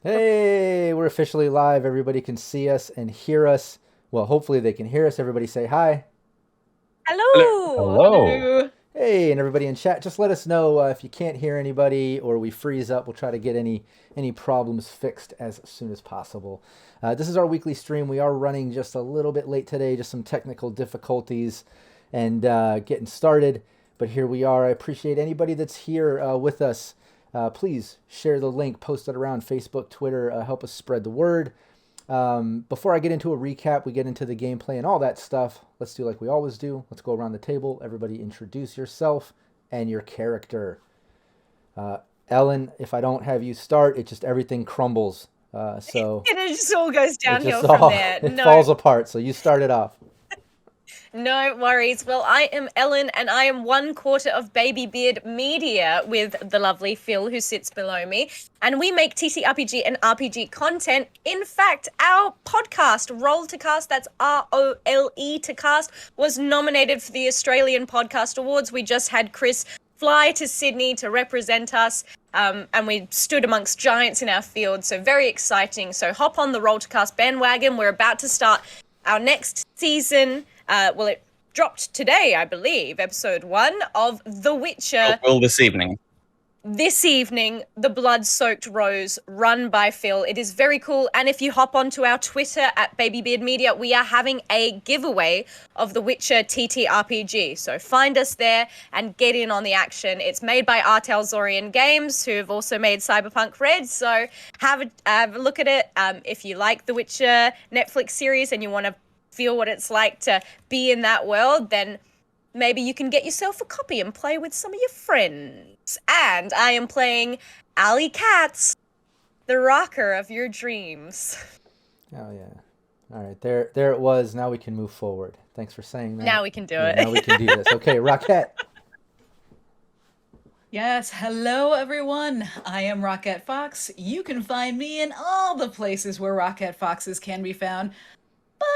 Hey, we're officially live. Everybody can see us and hear us. Well, hopefully they can hear us. Everybody say hi. Hello. Hello. Hey, and everybody in chat, just let us know if you can't hear anybody or we freeze up. We'll try to get any problems fixed as soon as possible. This is our weekly stream. We are running just a little bit late today, just some technical difficulties and getting started. But here we are. I appreciate anybody that's here with us. Please share the link, post it around Facebook, Twitter, help us spread the word. Before I get into a recap, we get into the gameplay and all that stuff. Let's do like we always do. Let's go around the table. Everybody introduce yourself and your character. Ellen, if I don't have you start, it just everything crumbles. So it just all goes downhill from there. It falls apart. So you start it off. No worries. Well, I am Ellen, and I am 1/4 of Baby Beard Media with the lovely Phil, who sits below me. And we make TTRPG and RPG content. In fact, our podcast, Roll to Cast, that's ROLE to Cast, was nominated for the Australian Podcast Awards. We just had Chris fly to Sydney to represent us, and we stood amongst giants in our field. So very exciting. So hop on the Roll to Cast bandwagon. We're about to start our next season. Well, it dropped today, I believe, episode 1 of The Witcher. Well, this evening. This evening, The Blood-Soaked Rose, run by Phil. It is very cool. And if you hop onto our Twitter at Babybeard Media, we are having a giveaway of The Witcher TTRPG. So find us there and get in on the action. It's made by Artelzorian Games, who have also made Cyberpunk Red. So have a look at it. If you like The Witcher Netflix series and you want to feel what it's like to be in that world, then maybe you can get yourself a copy and play with some of your friends. And I am playing Alley Katz, the rocker of your dreams. Oh yeah. All right, there it was. Now we can move forward. Thanks for saying that. Now we can do it. Now we can do this. Okay, Rockette. Yes, hello everyone. I am Rockette Fox. You can find me in all the places where Rockette Foxes can be found, but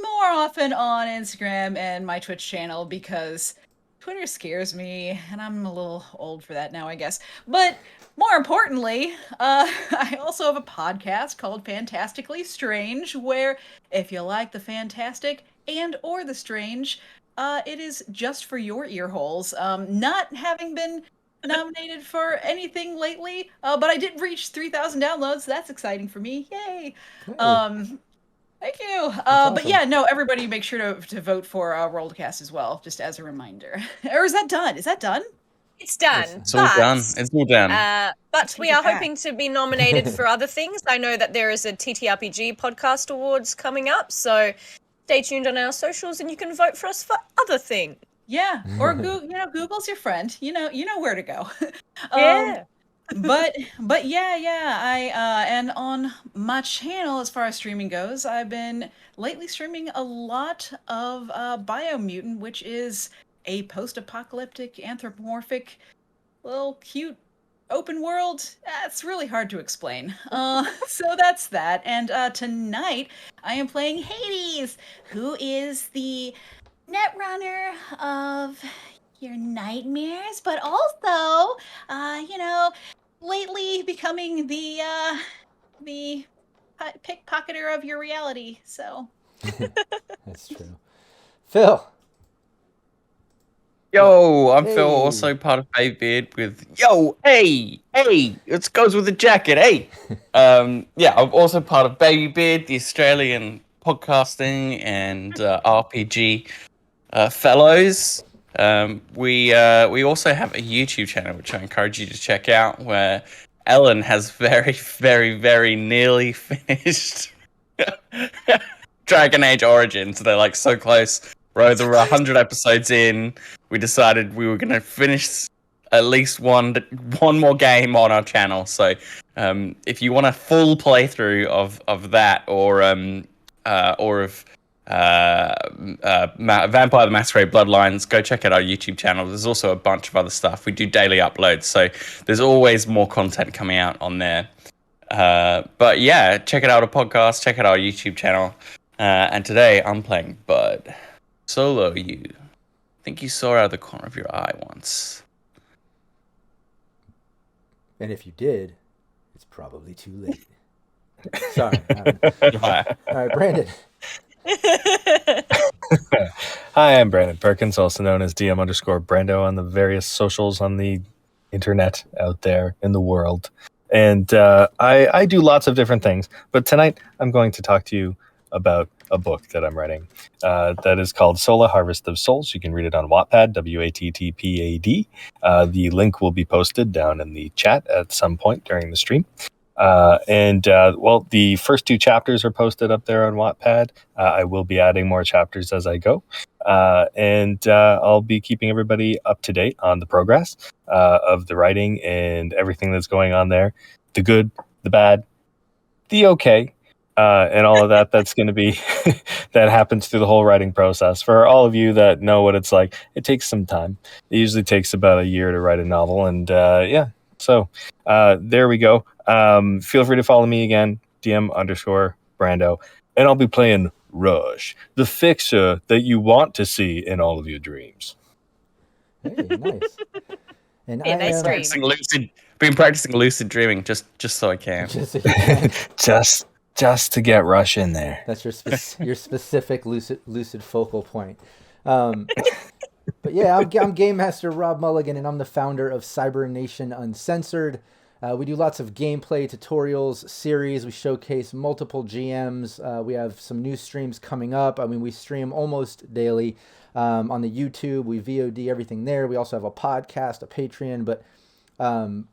more often on Instagram and my Twitch channel because Twitter scares me and I'm a little old for that now, I guess. But more importantly, I also have a podcast called Fantastically Strange, where if you like the fantastic and or the strange, it is just for your ear holes. Not having been nominated for anything lately, but I did reach 3,000 downloads. That's exciting for me. Yay! Hey. Thank you. Awesome. But yeah, no, everybody make sure to vote for Rollcast as well, just as a reminder. Or is that done? Is that done? It's done. It's all done. It's all done. But we are hoping to be nominated for other things. I know that there is a TTRPG Podcast Awards coming up, so stay tuned on our socials and you can vote for us for other things. Yeah, or Google's your friend. You know where to go. Yeah. but yeah, I and on my channel, as far as streaming goes, I've been lately streaming a lot of Biomutant, which is a post-apocalyptic, anthropomorphic, little cute open world. It's really hard to explain. So that's that. And tonight I am playing Hades, who is the Netrunner of your nightmares, but also, lately becoming the the pickpocketer of your reality. So That's true. Phil. Yo, I'm Hey. Phil, also part of Baby Beard with hey, it goes with the jacket, hey. Yeah, I'm also part of Baby Beard, the Australian podcasting and RPG fellows. We also have a YouTube channel which I encourage you to check out, where Ellen has very, very, very nearly finished Dragon Age Origins. They're like so close. We're over 100 episodes in. We decided we were going to finish at least one more game on our channel. So if you want a full playthrough of that, or of Vampire the Masquerade Bloodlines, go check out our YouTube channel. There's also a bunch of other stuff. We do daily uploads, so there's always more content coming out on there. But yeah, check it out a podcast, check out our YouTube channel. And today I'm playing Bud. Solo you. I think you saw out of the corner of your eye once. And if you did, it's probably too late. Sorry. All right, Brandon. Hi, I'm Brandon Perkins, also known as DM_Brando on the various socials on the internet out there in the world. And I do lots of different things, but tonight I'm going to talk to you about a book that I'm writing that is called Sola Harvest of Souls. You can read it on Wattpad, WATTPAD. The link will be posted down in the chat at some point during the stream. Well, the first 2 chapters are posted up there on Wattpad. I will be adding more chapters as I go. I'll be keeping everybody up to date on the progress of the writing and everything that's going on there. The good, the bad, the okay, and all of that. That's going to be, that happens through the whole writing process. For all of you that know what it's like, it takes some time. It usually takes about a year to write a novel. And so there we go. Feel free to follow me again, DM_Brando, and I'll be playing Rush, the fixer that you want to see in all of your dreams. Hey, nice. And Hey, nice dream. Been practicing lucid dreaming just so I can. Just to get Rush in there. That's your specific lucid focal point. But yeah, I'm Game Master Rob Mulligan, and I'm the founder of Cyber Nation Uncensored. We do lots of gameplay tutorials, series. We showcase multiple GMs. We have some new streams coming up. I mean, we stream almost daily on the YouTube. We VOD everything there. We also have a podcast, a Patreon. But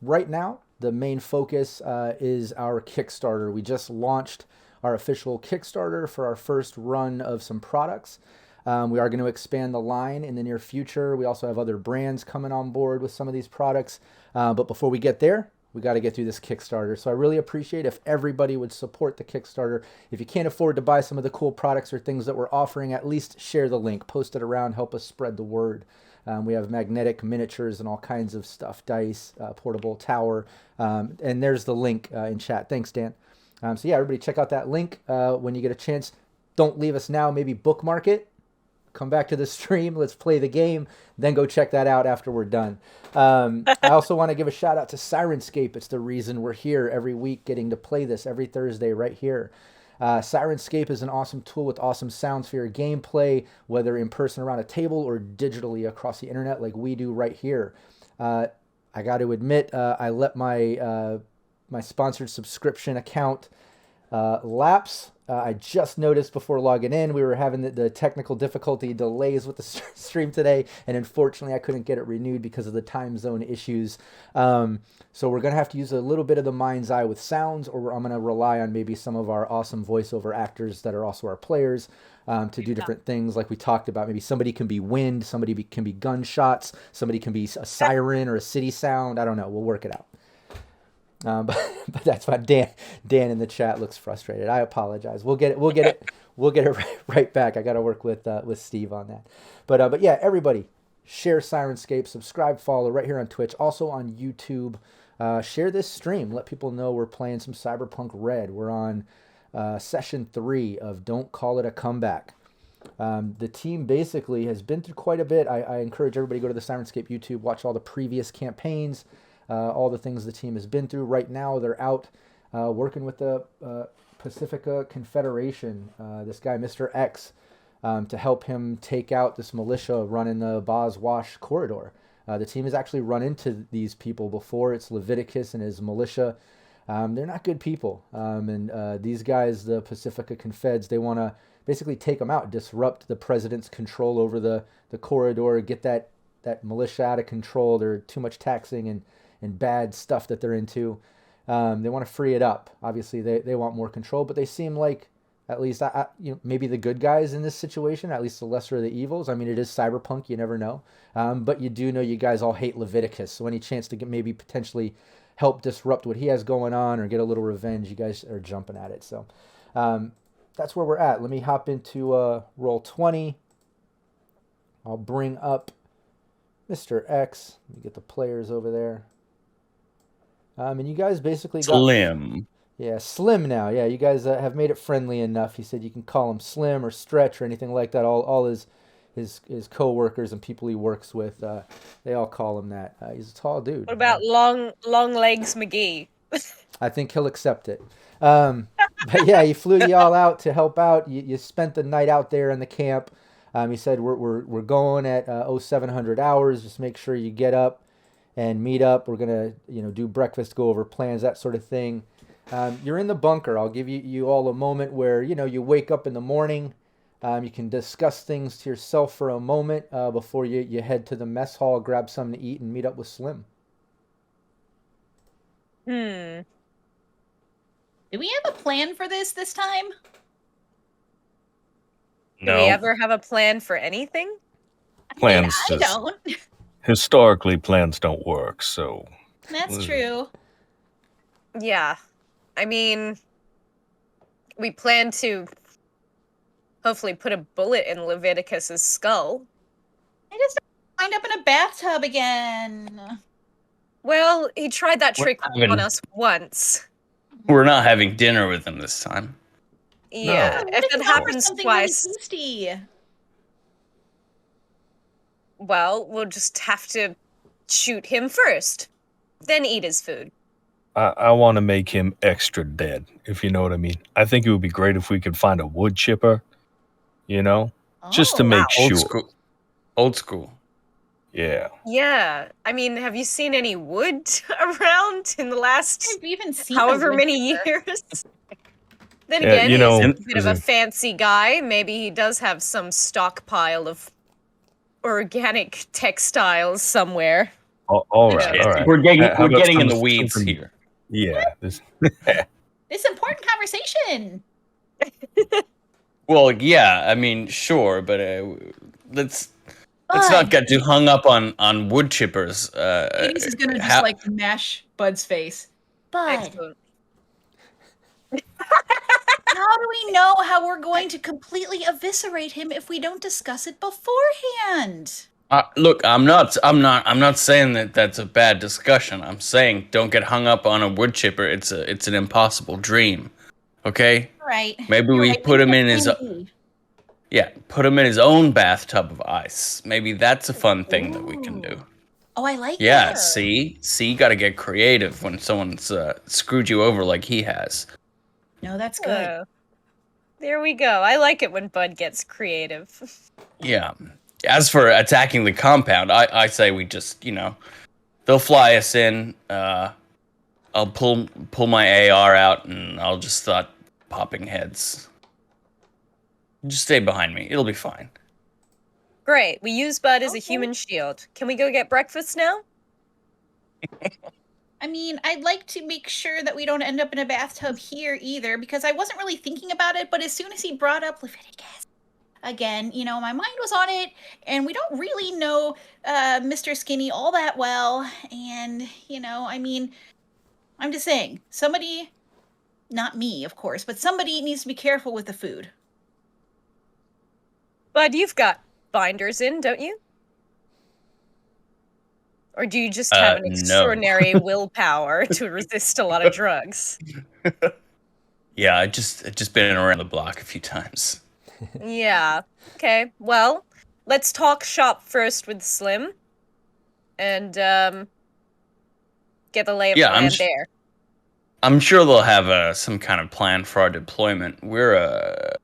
right now, the main focus is our Kickstarter. We just launched our official Kickstarter for our first run of some products. We are going to expand the line in the near future. We also have other brands coming on board with some of these products. But before we get there, we got to get through this Kickstarter. So I really appreciate if everybody would support the Kickstarter. If you can't afford to buy some of the cool products or things that we're offering, at least share the link, post it around, help us spread the word. We have magnetic miniatures and all kinds of stuff, dice, portable tower. And there's the link in chat. Thanks, Dan. So yeah, everybody check out that link when you get a chance. Don't leave us now. Maybe bookmark it. Come back to the stream. Let's play the game. Then go check that out after we're done. I also want to give a shout out to Syrinscape. It's the reason we're here every week getting to play this every Thursday right here. Syrinscape is an awesome tool with awesome sounds for your gameplay, whether in person around a table or digitally across the internet like we do right here. I got to admit, I let my my sponsored subscription account lapse. I just noticed before logging in, we were having the technical difficulty delays with the stream today, and unfortunately I couldn't get it renewed because of the time zone issues. So we're going to have to use a little bit of the mind's eye with sounds, or I'm going to rely on maybe some of our awesome voiceover actors that are also our players to do different things like we talked about. Maybe somebody can be wind, somebody can be gunshots, somebody can be a siren or a city sound. I don't know. We'll work it out. But that's fine. Dan in the chat looks frustrated. I apologize. We'll get it right back. I got to work with Steve on that. But yeah, everybody share Syrinscape, subscribe, follow right here on Twitch, also on YouTube. Share this stream. Let people know we're playing some Cyberpunk Red. We're on session 3 of Don't Call It a Comeback. The team basically has been through quite a bit. I encourage everybody to go to the Syrinscape YouTube, watch all the previous campaigns. All the things the team has been through. Right now, they're out working with the Pacifica Confederation, this guy, Mr. X, to help him take out this militia running the Boz Wash corridor. The team has actually run into these people before. It's Leviticus and his militia. They're not good people. And these guys, the Pacifica Confeds, they want to basically take them out, disrupt the president's control over the corridor, get that militia out of control. They're too much taxing and bad stuff that they're into. They want to free it up. Obviously, they want more control, but they seem like, at least, maybe the good guys in this situation, at least the lesser of the evils. I mean, it is Cyberpunk, you never know. But you do know you guys all hate Leviticus, so any chance to maybe potentially help disrupt what he has going on or get a little revenge, you guys are jumping at it. So that's where we're at. Let me hop into roll 20. I'll bring up Mr. X. Let me get the players over there. And you guys basically got... Slim. Yeah, Slim now. Yeah, you guys have made it friendly enough. He said you can call him Slim or Stretch or anything like that. All his co-workers and people he works with, they all call him that. He's a tall dude. What about Long Legs McGee? I think he'll accept it. But yeah, he flew you all out to help out. You spent the night out there in the camp. He said we're going at 0700 hours. Just make sure you get up and meet up. We're gonna do breakfast, go over plans, that sort of thing. You're in the bunker. I'll give you all a moment where you wake up in the morning. You can discuss things to yourself for a moment before you head to the mess hall, grab something to eat, and meet up with Slim. Do we have a plan for this time? No. Do we ever have a plan for anything? Plans I don't. Historically, plans don't work, so... That's true. Yeah. I mean, we plan to hopefully put a bullet in Leviticus's skull. I just wind up in a bathtub again. Well, he tried that trick having- on us once. We're not having dinner with him this time. Yeah, What if it that happens was something twice, really tasty? well, we'll just have to shoot him first, then eat his food. I want to make him extra dead, if you know what I mean. I think it would be great if we could find a wood chipper, just to Oh, make Old sure. school. Old school. Yeah. Yeah, I mean, have you seen any wood around in the last I've even seen however a wood many chipper. years? Then Yeah, again, you know, he's a bit of a as in- fancy guy. Maybe he does have some stockpile of organic textiles somewhere. All right, Yeah. all right. We're getting How about in the something- weeds something- here. Yeah. This, This important conversation. Well, yeah, I mean, sure, but let's not Bud. get too hung up on wood chippers. Hades is gonna just how- mash Bud's face. Bud, Excellent. how do we know how we're going to completely eviscerate him if we don't discuss it beforehand? Look, I'm not saying that that's a bad discussion. I'm saying don't get hung up on a wood chipper. It's an impossible dream. Okay? Right. Maybe You're we right, put him got in his plan B. put him in his own bathtub of ice. Maybe that's a fun thing that we can do. Oh, I like Yeah, that. see, got to get creative when someone's screwed you over like he has. No, that's good. There we go. I like it when Bud gets creative. Yeah. As for attacking the compound, I say we just, they'll fly us in. I'll pull my AR out and I'll just start popping heads. Just stay behind me. It'll be fine. Great. We use Bud as a Okay. human shield. Can we go get breakfast now? I mean, I'd like to make sure that we don't end up in a bathtub here either, because I wasn't really thinking about it, but as soon as he brought up Leviticus, again, my mind was on it, and we don't really know Mr. Skinny all that well, and, I mean, I'm just saying, somebody, not me, of course, but somebody needs to be careful with the food. Bud, you've got binders in, don't you? Or do you just have an No. extraordinary willpower to resist a lot of drugs? Yeah, I just been around the block a few times. Yeah. Okay. Well, let's talk shop first with Slim, and get the lay of the Yeah, I'm land sh- there. I'm sure they'll have some kind of plan for our deployment. We're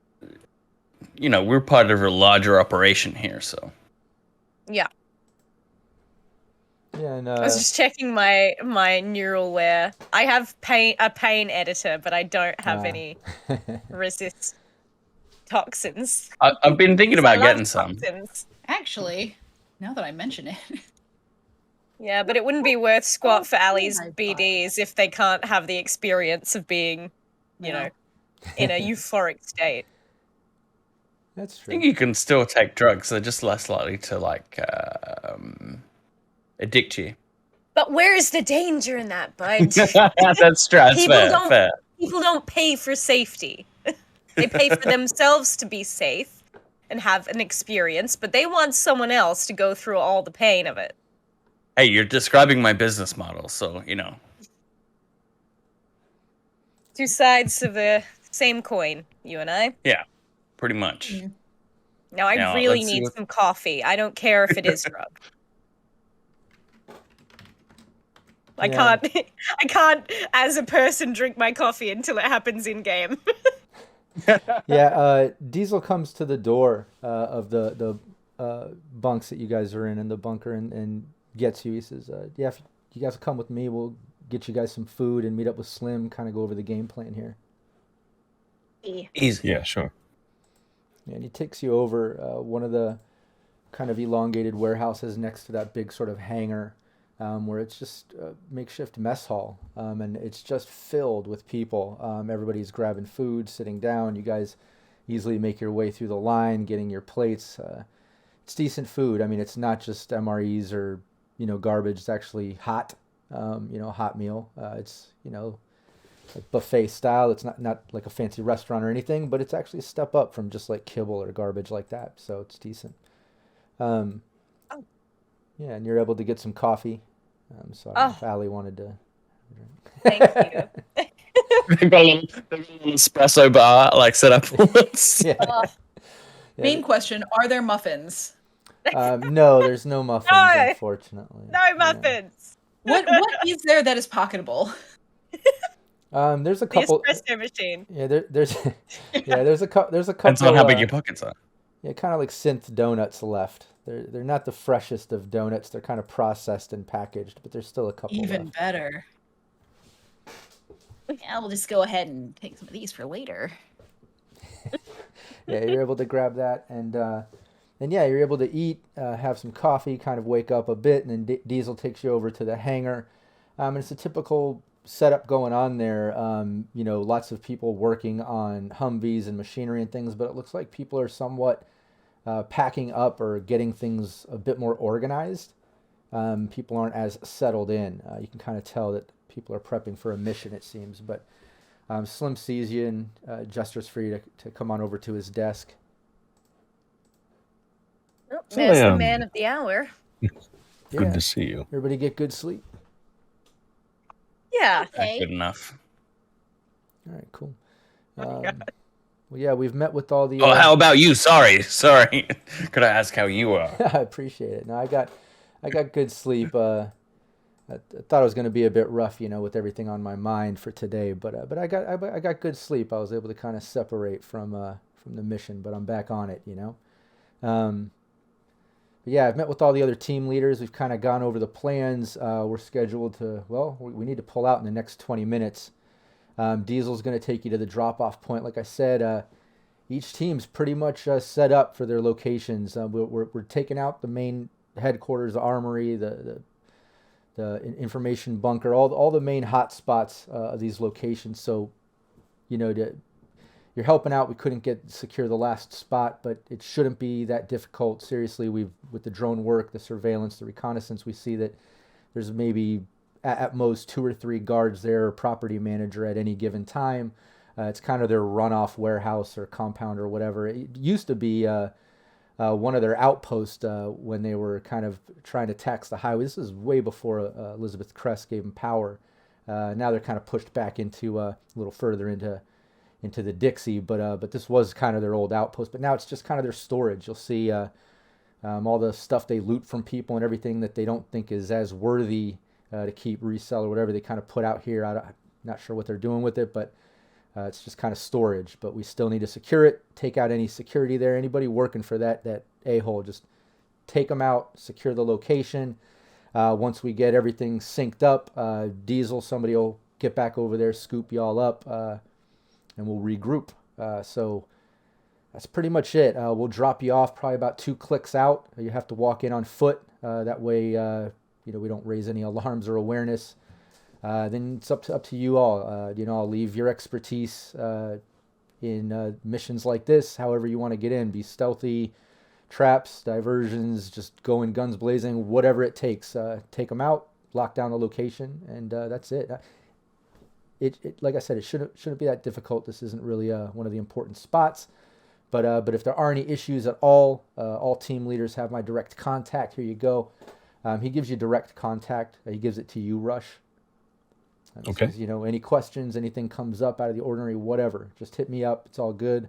we're part of a larger operation here, so. Yeah. Yeah, and I was just checking my neural wear. I have a pain editor, but I don't have any resist toxins. I've been thinking I about love getting some. toxins. Actually, now that I mention it, Yeah, but it wouldn't be worth squat for Ali's I BDs if they can't have the experience of being, you know, in a euphoric state. That's I true. think you can still take drugs. They're just less likely to addict you. But where is the danger in that, bud? That's true. That's fair. People don't pay for safety. They pay for themselves to be safe and have an experience, but they want someone else to go through all the pain of it. Hey, you're describing my business model, so Two sides of the same coin, you and I. Yeah, pretty much. Now I really need some coffee. I don't care if it is drug. I can't as a person drink my coffee until it happens in game. Yeah, Diesel comes to the door of the bunks that you guys are in the bunker and gets you. He says, yeah, if you guys will come with me, we'll get you guys some food and meet up with Slim, kind of go over the game plan here. Easy. Yeah, sure. Yeah, and he takes you over one of the kind of elongated warehouses next to that big sort of hangar where it's just a makeshift mess hall. And it's just filled with people. Everybody's grabbing food, sitting down. You guys easily make your way through the line, getting your plates. It's decent food. I mean, it's not just MREs or, garbage. It's actually hot, hot meal. It's, like buffet style. It's not like a fancy restaurant or anything, but it's actually a step up from just like kibble or garbage like that. So it's decent. Yeah, and you're able to get some coffee. So I don't know if Ali wanted to Thank you. They've got a little espresso bar set up for us. Yeah. Main question: are there muffins? No, there's no muffins, unfortunately. No muffins. What is there that is pocketable? There's a couple. The espresso machine. Yeah, there's a couple. Depends on how big your pockets are. Yeah, kind of like synth donuts left. They're not the freshest of donuts. They're kind of processed and packaged, but there's still a couple. Even left. better. Yeah, we'll just go ahead and take some of these for later. Yeah, you're able to grab that, and yeah, you're able to eat, have some coffee, kind of wake up a bit, and then Diesel takes you over to the hangar. And it's a typical setup going on there. Lots of people working on Humvees and machinery and things, but it looks like people are somewhat packing up or getting things a bit more organized. People aren't as settled in. You can kind of tell that people are prepping for a mission, it seems. But Slim sees you and gestures for you to come on over to his desk. Oh, there's the man of the hour. Good to see you. Everybody get good sleep. Yeah. Okay. Good enough. All right, cool. Well, yeah, we've met with all the. Oh, how about you? Sorry. Could I ask how you are? I appreciate it. No, I got good sleep. I thought it was going to be a bit rough, with everything on my mind for today, but I got good sleep. I was able to kind of separate from the mission, but I'm back on it, But yeah, I've met with all the other team leaders. We've kind of gone over the plans. We're scheduled to, we need to pull out in the next 20 minutes. Diesel's going to take you to the drop-off point. Like I said, each team's pretty much set up for their locations. We're taking out the main headquarters, the armory, the information bunker, all the main hot spots of these locations. So, you're helping out. We couldn't secure the last spot, but it shouldn't be that difficult. Seriously, with the drone work, the surveillance, the reconnaissance, we see that there's maybe at most 2 or 3 guards there, or property manager at any given time. It's kind of their runoff warehouse or compound or whatever. It used to be one of their outposts when they were kind of trying to tax the highway. This is way before Elizabeth Crest gave them power. Now they're kind of pushed back into a little further into the Dixie, but this was kind of their old outpost. But now it's just kind of their storage. You'll see all the stuff they loot from people and everything that they don't think is as worthy to keep, resell, or whatever they kind of put out here. Not sure what they're doing with it, but it's just kind of storage. But we still need to secure it, take out any security there. Anybody working for that a-hole, just take them out, secure the location. Once we get everything synced up, Diesel, somebody will get back over there, scoop y'all up, and we'll regroup. So that's pretty much it. We'll drop you off probably about 2 clicks out. You have to walk in on foot. That way, we don't raise any alarms or awareness. Then it's up to you all. I'll leave your expertise in missions like this, however you want to get in. Be stealthy, traps, diversions, just go in guns blazing, whatever it takes. Take them out, lock down the location, and that's it. It like I said, it shouldn't be that difficult. This isn't really one of the important spots. But if there are any issues at all team leaders have my direct contact. Here you go. He gives you direct contact. He gives it to you, Rush. Okay. Says, any questions, anything comes up out of the ordinary, whatever, just hit me up. It's all good.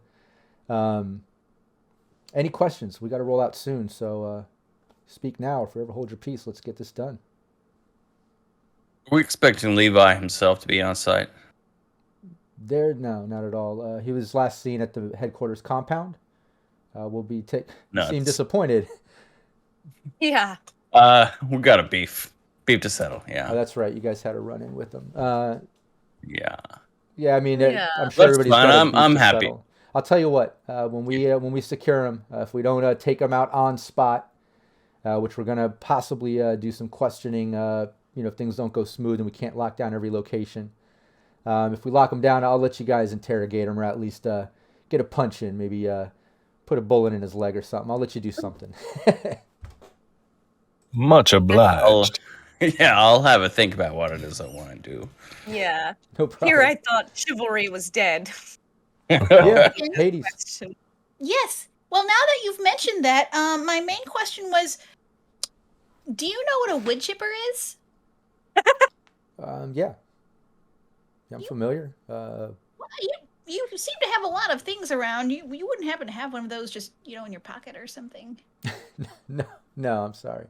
Any questions? We got to roll out soon. So speak now. If you ever hold your peace, let's get this done. We're expecting Levi himself to be on site. There, no, not at all. He was last seen at the headquarters compound. We'll be seem disappointed. Yeah. We got a beef to settle. Yeah. Oh, that's right. You guys had a run-in with him. Yeah. Yeah. I mean, Yeah. I'm sure That's everybody's fine. got a beef I'm to happy. settle. I'll tell you what. When we secure him, if we don't take him out on spot, which we're gonna possibly do some questioning. If things don't go smooth and we can't lock down every location. If we lock him down, I'll let you guys interrogate him, or at least get a punch in, maybe put a bullet in his leg or something. I'll let you do something. Much obliged. I'll have a think about what it is I want to do. Yeah. No problem. Here I thought chivalry was dead. Yeah, Hades. Question. Yes. Well, now that you've mentioned that, my main question was, do you know what a wood chipper is? Yeah, I'm familiar. Well, you seem to have a lot of things around. You wouldn't happen to have one of those just, in your pocket or something? No, I'm sorry.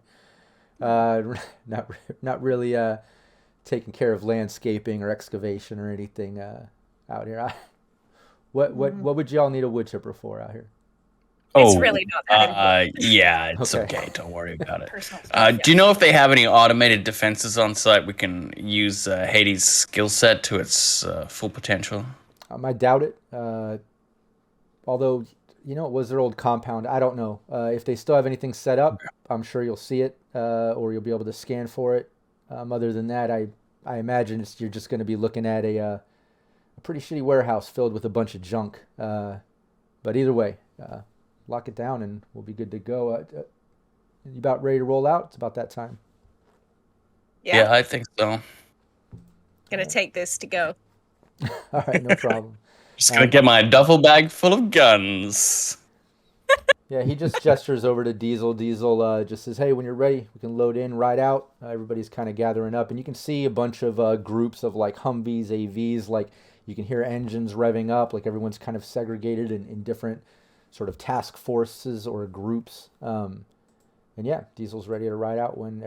Not really taking care of landscaping or excavation or anything out here. What would y'all need a wood chipper for out here? It's really not that important. Yeah, it's Okay. okay. Don't worry about it. Personal stuff, Do you know if they have any automated defenses on site? We can use Hades' skill set to its full potential. I doubt it. Although, it was their old compound. I don't know. If they still have anything set up, I'm sure you'll see it, or you'll be able to scan for it. Other than that, I imagine you're just going to be looking at a pretty shitty warehouse filled with a bunch of junk. But either way, lock it down and we'll be good to go. You about ready to roll out? It's about that time. Yeah, I think so. Gonna take this to go. All right, no problem. Just gonna get my duffel bag full of guns. Yeah, he just gestures over to Diesel. Diesel just says, hey, when you're ready, we can load in, ride out. Everybody's kind of gathering up. And you can see a bunch of groups of like Humvees, AVs. Like you can hear engines revving up. Like everyone's kind of segregated in different sort of task forces or groups. And yeah, Diesel's ready to ride out when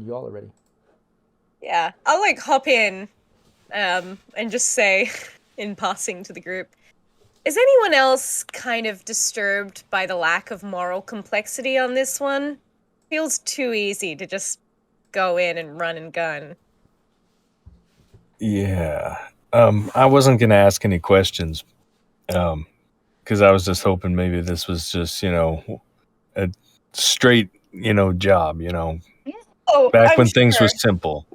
you all are ready. Yeah, I'll hop in and just say in passing to the group, is anyone else kind of disturbed by the lack of moral complexity on this one? Feels too easy to just go in and run and gun. Yeah. I wasn't going to ask any questions because I was just hoping maybe this was just, a straight, job, Oh, back I'm when things sure. were simple.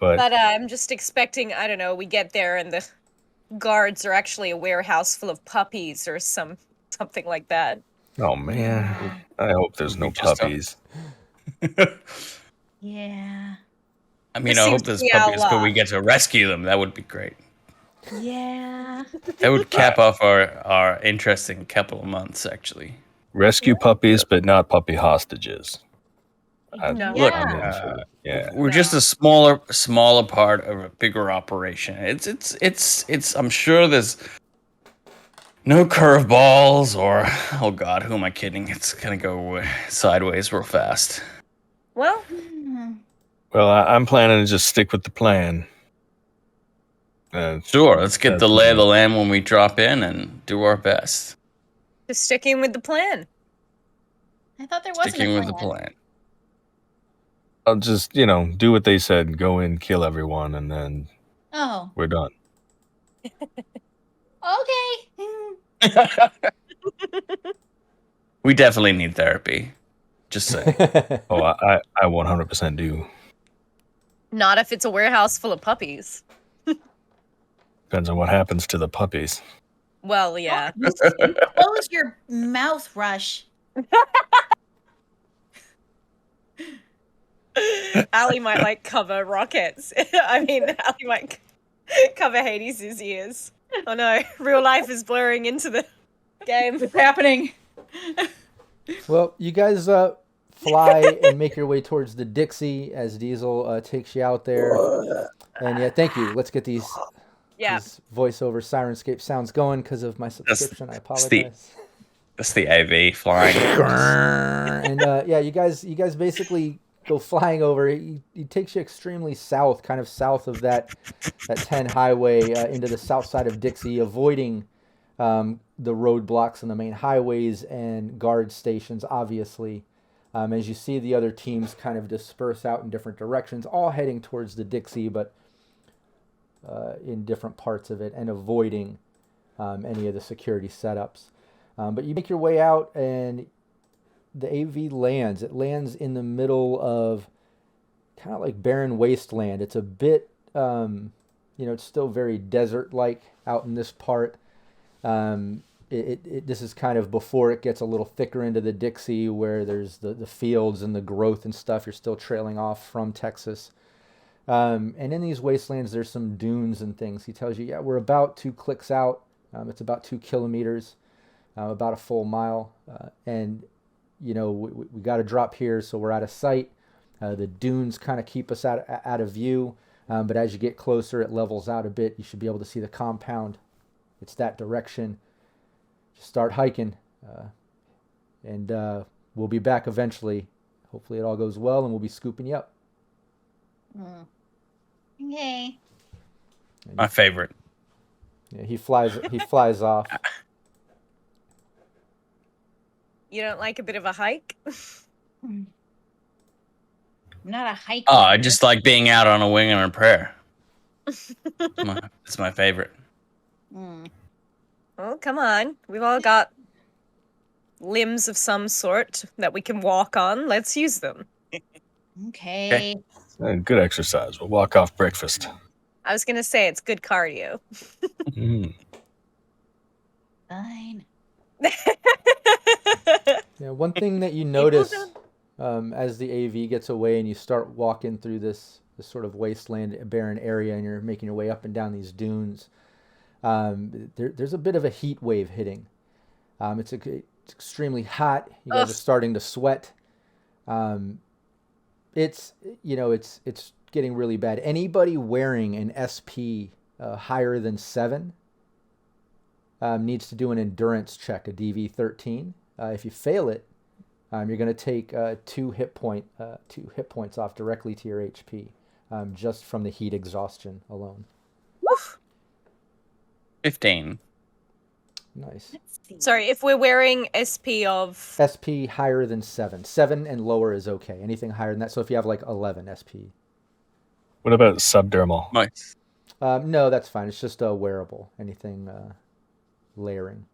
But I'm just expecting, I don't know, we get there and the guards are actually a warehouse full of puppies or something like that. Oh, man. I hope there's no Just puppies. Yeah. I mean, This I seems hope there's to be our puppies, but we lot. get to rescue them. That would be great. Yeah. That would cap off our interesting couple of months, actually. Rescue puppies, but not puppy hostages. No. Look, I'm in for it. Yeah. we're just a smaller part of a bigger operation. It's. I'm sure there's no curveballs or, oh God, who am I kidding? It's gonna go sideways real fast. Well, Well, I'm planning to just stick with the plan. Sure, let's get the That's lay of the me. land when we drop in and do our best. Just sticking with the plan. I thought there wasn't Sticking a with the plan. plan. I'll just, do what they said. Go in, kill everyone, and then Oh, we're done. okay. We definitely need therapy. Just saying. Oh, I 100% do. Not if it's a warehouse full of puppies. Depends on what happens to the puppies. Well, yeah. Close your mouth, Rush. Ali might like cover Rockets. I mean, Ali might cover Hades' ears. Oh no, real life is blurring into the game. What's happening? Well, you guys fly and make your way towards the Dixie as Diesel takes you out there. And yeah, thank you. Let's get these voiceover Syrinscape sounds going because of my subscription. I apologize. That's the AV flying. And yeah, you guys basically go flying over. It takes you extremely south, kind of south of that 10 highway into the south side of Dixie, avoiding the roadblocks on the main highways and guard stations, obviously. As you see the other teams kind of disperse out in different directions, all heading towards the Dixie, but in different parts of it, and avoiding any of the security setups. But you make your way out, and the AV lands. It lands in the middle of kind of like barren wasteland. It's a bit, it's still very desert-like out in this part. This is kind of before it gets a little thicker into the Dixie, where there's the fields and the growth and stuff. You're still trailing off from Texas. And in these wastelands, there's some dunes and things. He tells you, yeah, we're about 2 clicks out. It's about 2 kilometers, about a full mile. And, we got to drop here, so we're out of sight. The dunes kind of keep us out of view. But as you get closer, it levels out a bit. You should be able to see the compound. It's that direction. Just start hiking. And we'll be back eventually. Hopefully it all goes well, and we'll be scooping you up. Okay. My favorite. Yeah, he flies off. You don't like a bit of a hike? I'm not a hiker. Oh, I just like being out on a wing and a prayer. It's my favorite. Oh, come on. We've all got limbs of some sort that we can walk on. Let's use them. Okay. Good exercise. We'll walk off breakfast. I was going to say it's good cardio. Fine. Yeah, one thing that you notice as the AV gets away and you start walking through this sort of wasteland, barren area, and you're making your way up and down these dunes, there's a bit of a heat wave hitting. It's extremely hot. You guys are starting to sweat. It's getting really bad. Anybody wearing an SP higher than 7 needs to do an endurance check, a DV13. If you fail it, you're going to take 2 hit points off directly to your HP, just from the heat exhaustion alone. 15. Nice. Sorry, if we're wearing SP of... SP higher than 7. 7 and lower is okay. Anything higher than that. So if you have like 11 SP. What about subdermal? Nice. No, that's fine. It's just a wearable. Anything layering.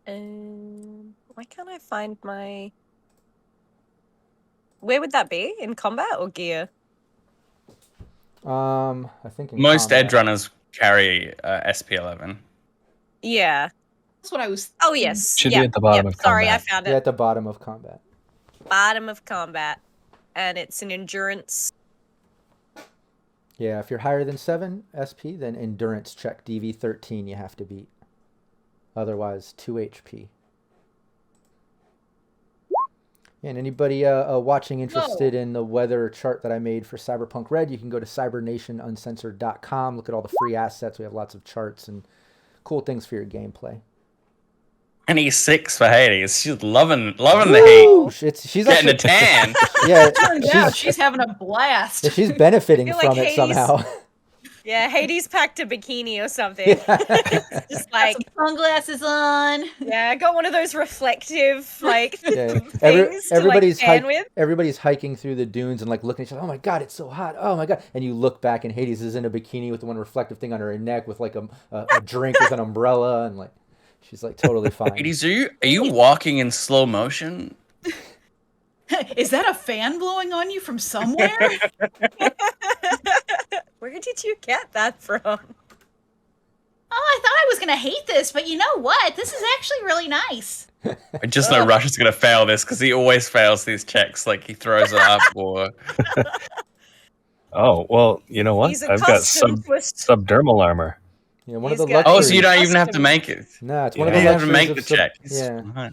Why can't I find my... Where would that be? In combat or gear? I think in Most combat. edge runners carry SP11. Yeah. That's what I was... Oh, yes. Should be at the bottom of Sorry, I combat. found Yeah, it. at the bottom of combat. Bottom of combat. And it's an endurance. Yeah, if you're higher than 7 SP, then endurance check DV13 you have to beat. Otherwise, 2 HP. And anybody watching interested in the weather chart that I made for Cyberpunk Red, you can go to cybernationuncensored.com. Look at all the free assets. We have lots of charts and cool things for your gameplay. 26 for Hades. She's loving the heat. She's Getting actually, a tan. yeah, Turns out she's having a blast. she's benefiting I feel from like it Hades- somehow. Yeah, Hades packed a bikini or something. It's just Got like, some sunglasses on. yeah, I got one of those reflective like Yeah, things to like fan with. everybody's hiking through the dunes and like looking at each other. Oh my god, it's so hot! Oh my god! And you look back, and Hades is in a bikini with the one reflective thing on her neck, with like a drink with an umbrella, and like she's like totally fine. Hades, are you walking in slow motion? Is that a fan blowing on you from somewhere? Where did you get that from? Oh, I thought I was gonna hate this, but you know what? This is actually really nice. I just know Rush is going to fail this because he always fails these checks. Like he throws it up or. Oh, well, you know what? He's I've got accustomed to a subdermal armor. Yeah, one He's of the got- Oh, luxuries. so you don't even have to make it. No, it's You one of don't the have to luxuries make of the check. Yeah. Right.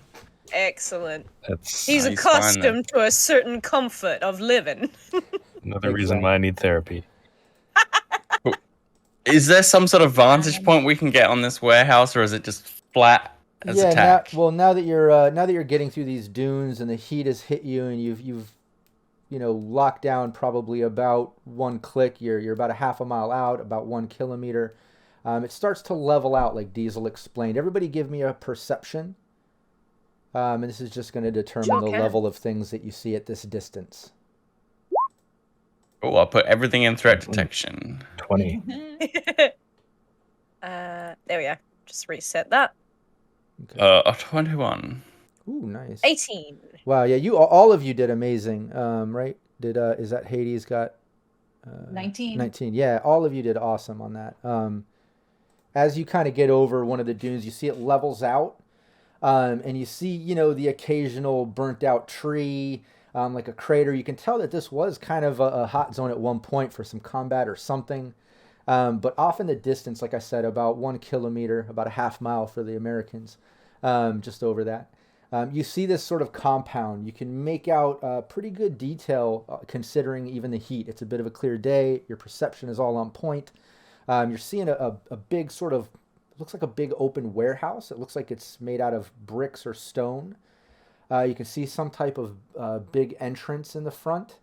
Excellent. That's He's He's fine then. accustomed to a certain comfort of living. another reason why I need therapy. Is there some sort of vantage point we can get on this warehouse, or is it just flat as Yeah. attack? Now that you're getting through these dunes and the heat has hit you and you've locked down probably about one click. You're about a half a mile out, about 1 kilometer. It starts to level out, like Diesel explained. Everybody, give me a perception. And this is just going to determine Sure the can. level of things that you see at this distance. Oh, I'll put everything in threat detection. 20. There we go. Just reset that. A 21. Ooh, nice. 18. Wow, yeah, all of you did amazing, right? Is that Hades got 19. 19? Yeah, all of you did awesome on that. As you kind of get over one of the dunes, you see it levels out, and you see, the occasional burnt out tree, like a crater. You can tell that this was kind of a hot zone at one point for some combat or something. But off in the distance, like I said, about 1 kilometer, about a half mile for the Americans, just over that. You see this sort of compound. You can make out pretty good detail considering even the heat. It's a bit of a clear day. Your perception is all on point. You're seeing a big sort of, looks like a big open warehouse. It looks like it's made out of bricks or stone. You can see some type of big entrance in the front.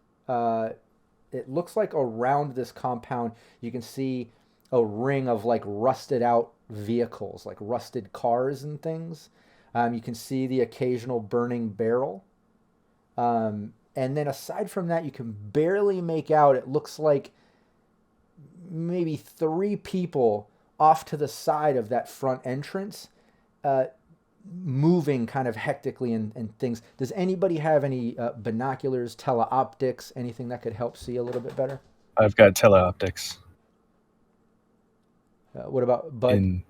It looks like around this compound, you can see a ring of like rusted out vehicles, like rusted cars and things. You can see the occasional burning barrel. And then aside from that, you can barely make out, it looks like maybe 3 people off to the side of that front entrance, moving kind of hectically and things. Does anybody have any binoculars, teleoptics, anything that could help see a little bit better? I've got teleoptics. What about Bud? In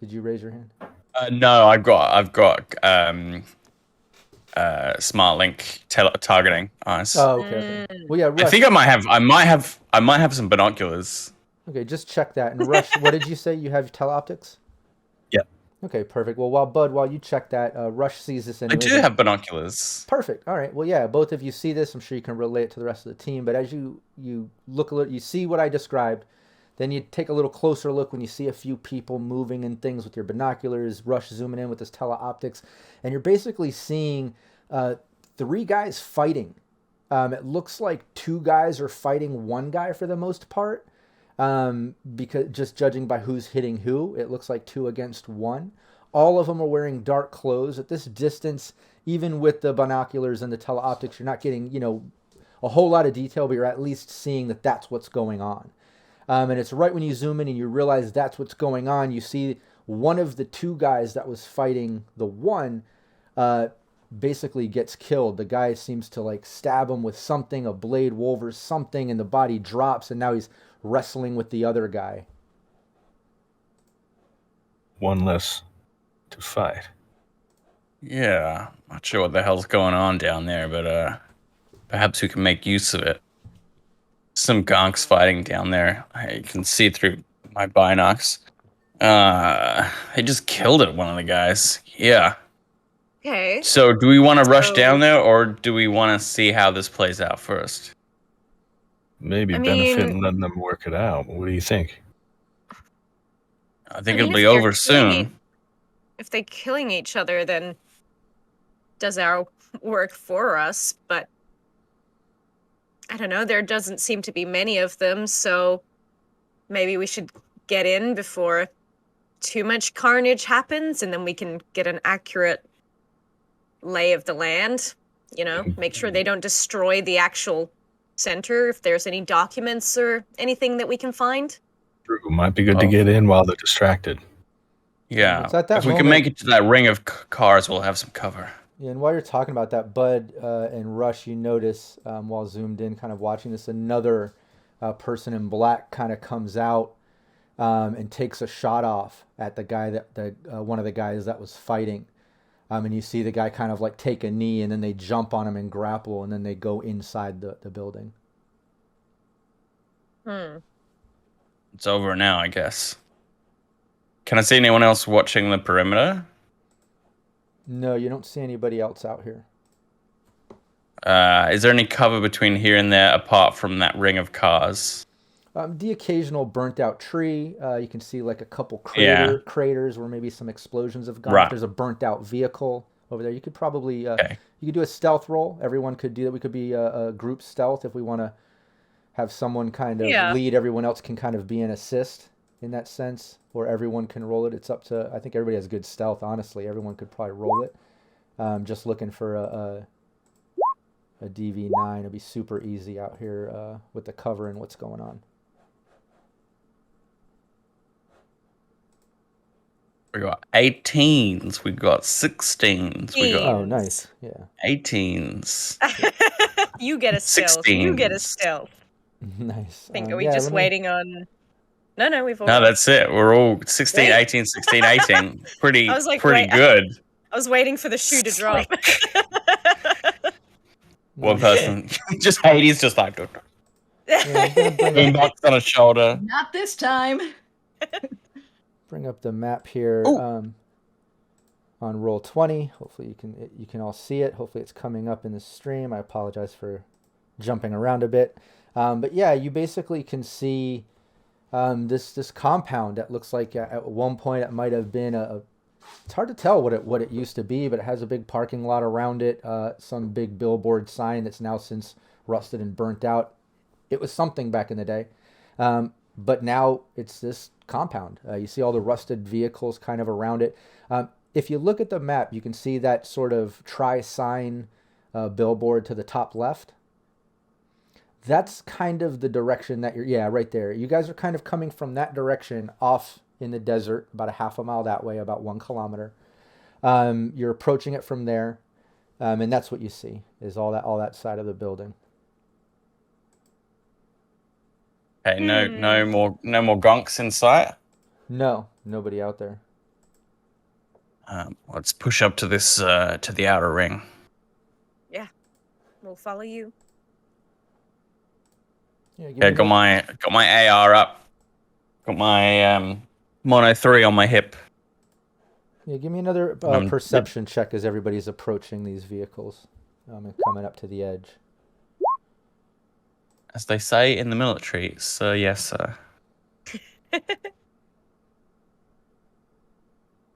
Did you raise your hand? No, I've got smart link targeting eyes. Oh, okay. Well, yeah, Rush. I think I might have some binoculars. Okay, just check that. And Rush, what did you say? You have teleoptics? Yeah. Okay, perfect. Well, while you check that, Rush sees this I anyway. do have binoculars. Perfect. All right. Well, yeah, both of you see this. I'm sure you can relate it to the rest of the team. But as you look a little, you see what I described. Then you take a little closer look when you see a few people moving and things with your binoculars. Rush zooming in with his teleoptics, and you're basically seeing 3 guys fighting. It looks like 2 guys are fighting 1 guy for the most part. Because just judging by who's hitting who, it looks like 2 against 1. All of them are wearing dark clothes. At this distance, even with the binoculars and the teleoptics, you're not getting, a whole lot of detail, but you're at least seeing that that's what's going on. And it's right when you zoom in and you realize that's what's going on, you see one of the 2 guys that was fighting the one basically gets killed. The guy seems to like stab him with something, a blade, wolvers, something, and the body drops, and now he's wrestling with the other guy. 1 less to fight. Yeah, not sure what the hell's going on down there, but perhaps we can make use of it. Some gonks fighting down there. I can see through my binocs. They just killed it, one of the guys. Yeah. Okay. So do we want to rush So- down there, or do we want to see how this plays out first? Maybe I benefit mean- in letting them work it out. What do you think? I think I mean, it'll be if they're over soon. If they're killing each other, then does our work for us, but I don't know, there doesn't seem to be many of them, so maybe we should get in before too much carnage happens, and then we can get an accurate lay of the land. You know, make sure they don't destroy the actual center. If there's any documents or anything that we can find. True. Might be good to get in while they're distracted. Yeah. It's at that If we can moment- make it to that ring of cars, we'll have some cover. Yeah, and while you're talking about that, Bud and Rush, you notice while zoomed in, kind of watching this, another person in black kind of comes out and takes a shot off at the guy one of the guys that was fighting. And you see the guy kind of like take a knee, and then they jump on him and grapple, and then they go inside the building. It's over now, I guess. Can I see anyone else watching the perimeter? No, you don't see anybody else out here. Is there any cover between here and there apart from that ring of cars? The occasional burnt out tree. You can see like a couple craters where maybe some explosions have gone. Right. There's a burnt out vehicle over there. You could probably you could do a stealth roll. Everyone could do that. We could be a group stealth if we want to have someone kind of lead. Everyone else can kind of be an assist in that sense, or everyone can roll it. It's up to, I think everybody has good stealth. Honestly, everyone could probably roll it. Just looking for a DV9. It'll be super easy out here with the cover and what's going on. We got 18s, we got 16s, we got Oh, nice. Yeah. 18s. You get a stealth. You get a stealth. Nice. I think, are we just waiting on... No, we've all... No, that's it. We're all 16, 18, 16, 18. Pretty, I was like, pretty wait, good. I was waiting for the shoe to drop. One person, just Hades, just like... Boombox on his shoulder. Not this time. Bring up the map here on roll 20. Hopefully you can all see it. Hopefully it's coming up in the stream. I apologize for jumping around a bit. But yeah, you basically can see this compound that looks like at one point it might have been it's hard to tell what it used to be, but it has a big parking lot around it, some big billboard sign that's now since rusted and burnt out. It was something back in the day. But now it's this compound. You see all the rusted vehicles kind of around it. If you look at the map, you can see that sort of tri-sign billboard to the top left. That's kind of the direction that right there. You guys are kind of coming from that direction off in the desert, about a half a mile that way, about 1 kilometer. You're approaching it from there, and that's what you see, is all that side of the building. Okay, no more gonks in sight. No, nobody out there. Let's push up to this to the outer ring. Yeah, we'll follow you. Yeah, Got my AR up. Got my Mono 3 on my hip. Yeah, give me another perception check as everybody's approaching these vehicles and coming up to the edge. As they say in the military, sir, yes, sir.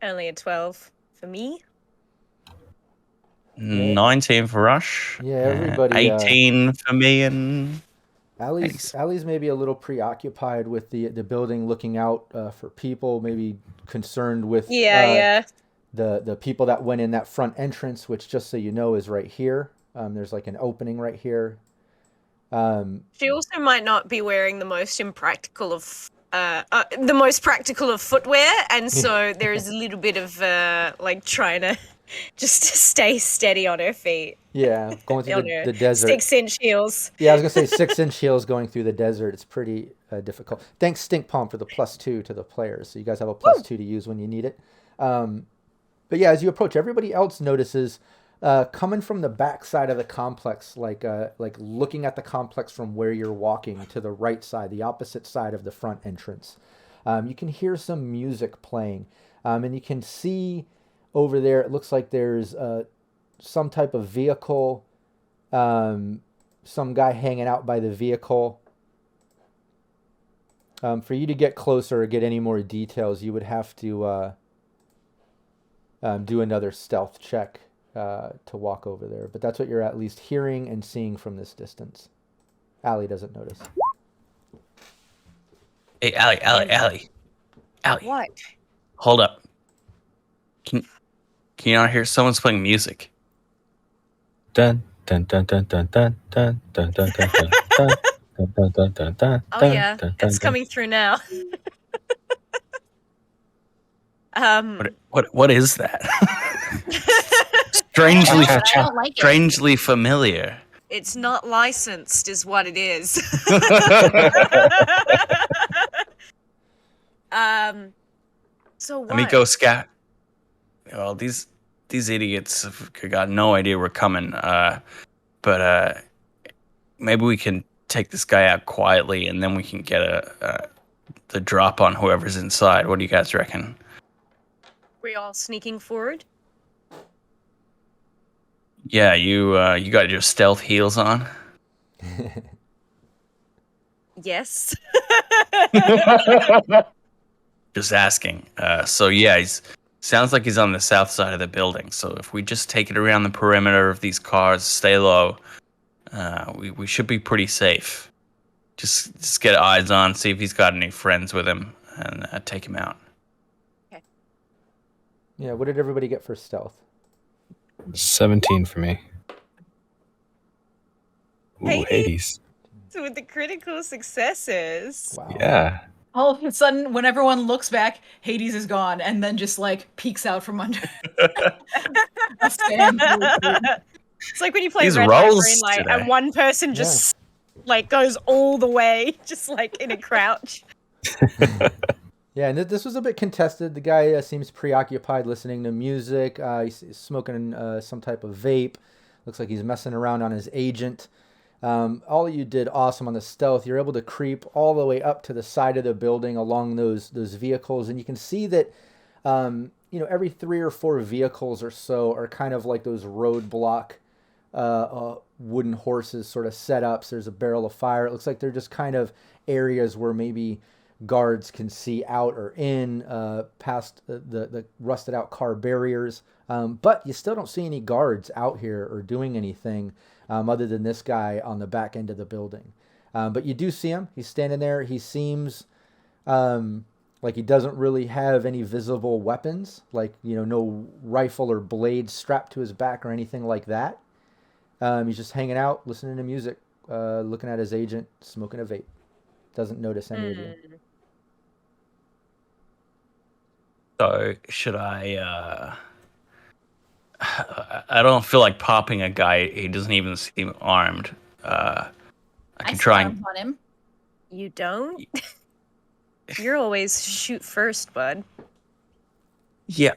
Only a 12 for me. 19 for Rush. Yeah, everybody. 18 for me and... Allie's maybe a little preoccupied with the building, looking out for people, maybe concerned with the people that went in that front entrance, which, just so you know, is right here. There's like an opening right here. She also might not be wearing the most impractical of footwear, and so there is a little bit of like trying to just stay steady on her feet. Yeah, going through the desert. 6-inch heels. Yeah, I was gonna say 6-inch heels going through the desert. It's pretty difficult. Thanks, Stink Palm, for the +2 to the players. So you guys have a +2 to use when you need it. But yeah, as you approach, everybody else notices coming from the back side of the complex, like looking at the complex from where you're walking to the right side, the opposite side of the front entrance. You can hear some music playing, and you can see over there, it looks like there's some type of vehicle, some guy hanging out by the vehicle. For you to get closer or get any more details, you would have to do another stealth check to walk over there. But that's what you're at least hearing and seeing from this distance. Allie doesn't notice. Hey, Allie. What? Hold up. Can you not hear someone's playing music? Dun dun dun dun dun dun dun dun dun dun dun dun dun dun dun dun. Oh yeah, it's coming through now. What is that? I don't like it. Strangely familiar. It's not licensed, is what it is. So what? Let me go scout. Well, these idiots have got no idea we're coming. But maybe we can take this guy out quietly, and then we can get the drop on whoever's inside. What do you guys reckon? We all sneaking forward? Yeah, you got your stealth heels on. Yes. Just asking. So yeah, sounds like he's on the south side of the building. So if we just take it around the perimeter of these cars, stay low, we should be pretty safe. Just get eyes on, see if he's got any friends with him, and take him out. Okay. Yeah, what did everybody get for stealth? 17 for me. Ooh, Hades. So with the critical successes. Wow. Yeah. All of a sudden, when everyone looks back, Hades is gone, and then just like peeks out from under. A stand. It's like when you play These Red Light, rolls Green Light, today. and one person just like goes all the way, just like in a crouch. Yeah, and this was a bit contested. The guy seems preoccupied listening to music. He's smoking some type of vape. Looks like he's messing around on his agent. All of you did awesome on the stealth. You're able to creep all the way up to the side of the building along those vehicles, and you can see that every 3 or 4 vehicles or so are kind of like those roadblock wooden horses sort of setups. There's a barrel of fire. It looks like they're just kind of areas where maybe guards can see out or in past the rusted out car barriers. But you still don't see any guards out here or doing anything other than this guy on the back end of the building. But you do see him. He's standing there. He seems like he doesn't really have any visible weapons, like, no rifle or blade strapped to his back or anything like that. He's just hanging out, listening to music, looking at his agent, smoking a vape. Doesn't notice any of you. So should I? I don't feel like popping a guy. He doesn't even seem armed. I can try and on him. You don't? You're always shoot first, bud. Yeah,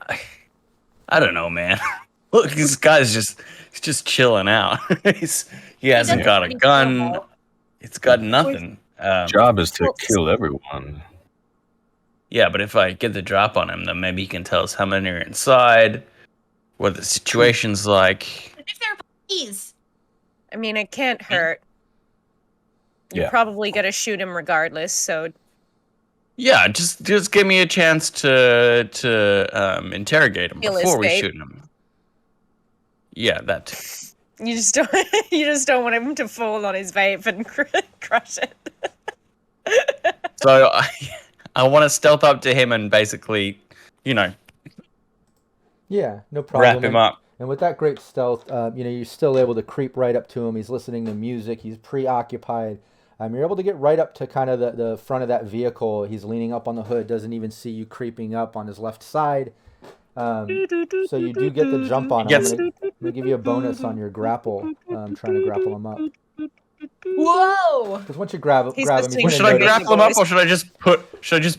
I don't know, man. Look, this guy's just chilling out. he hasn't got a gun. It's got nothing. Job is to kill everyone. Yeah, but if I get the drop on him, then maybe he can tell us how many are inside, what the situation's like. If they're please. I mean, it can't hurt. You're probably gonna shoot him regardless, so. Yeah, just give me a chance to interrogate him before we shoot him. Yeah, that too. You just don't want him to fall on his vape and crush it. So I want to stealth up to him and basically, Yeah, no problem. wrap him up. And with that great stealth, you're still able to creep right up to him. He's listening to music. He's preoccupied. You're able to get right up to kind of the front of that vehicle. He's leaning up on the hood, doesn't even see you creeping up on his left side. So you do get the jump on him. I'm going to give you a bonus on your grapple. Trying to grapple him up. Whoa! Because once you grab him, Should I grapple him up, or should I just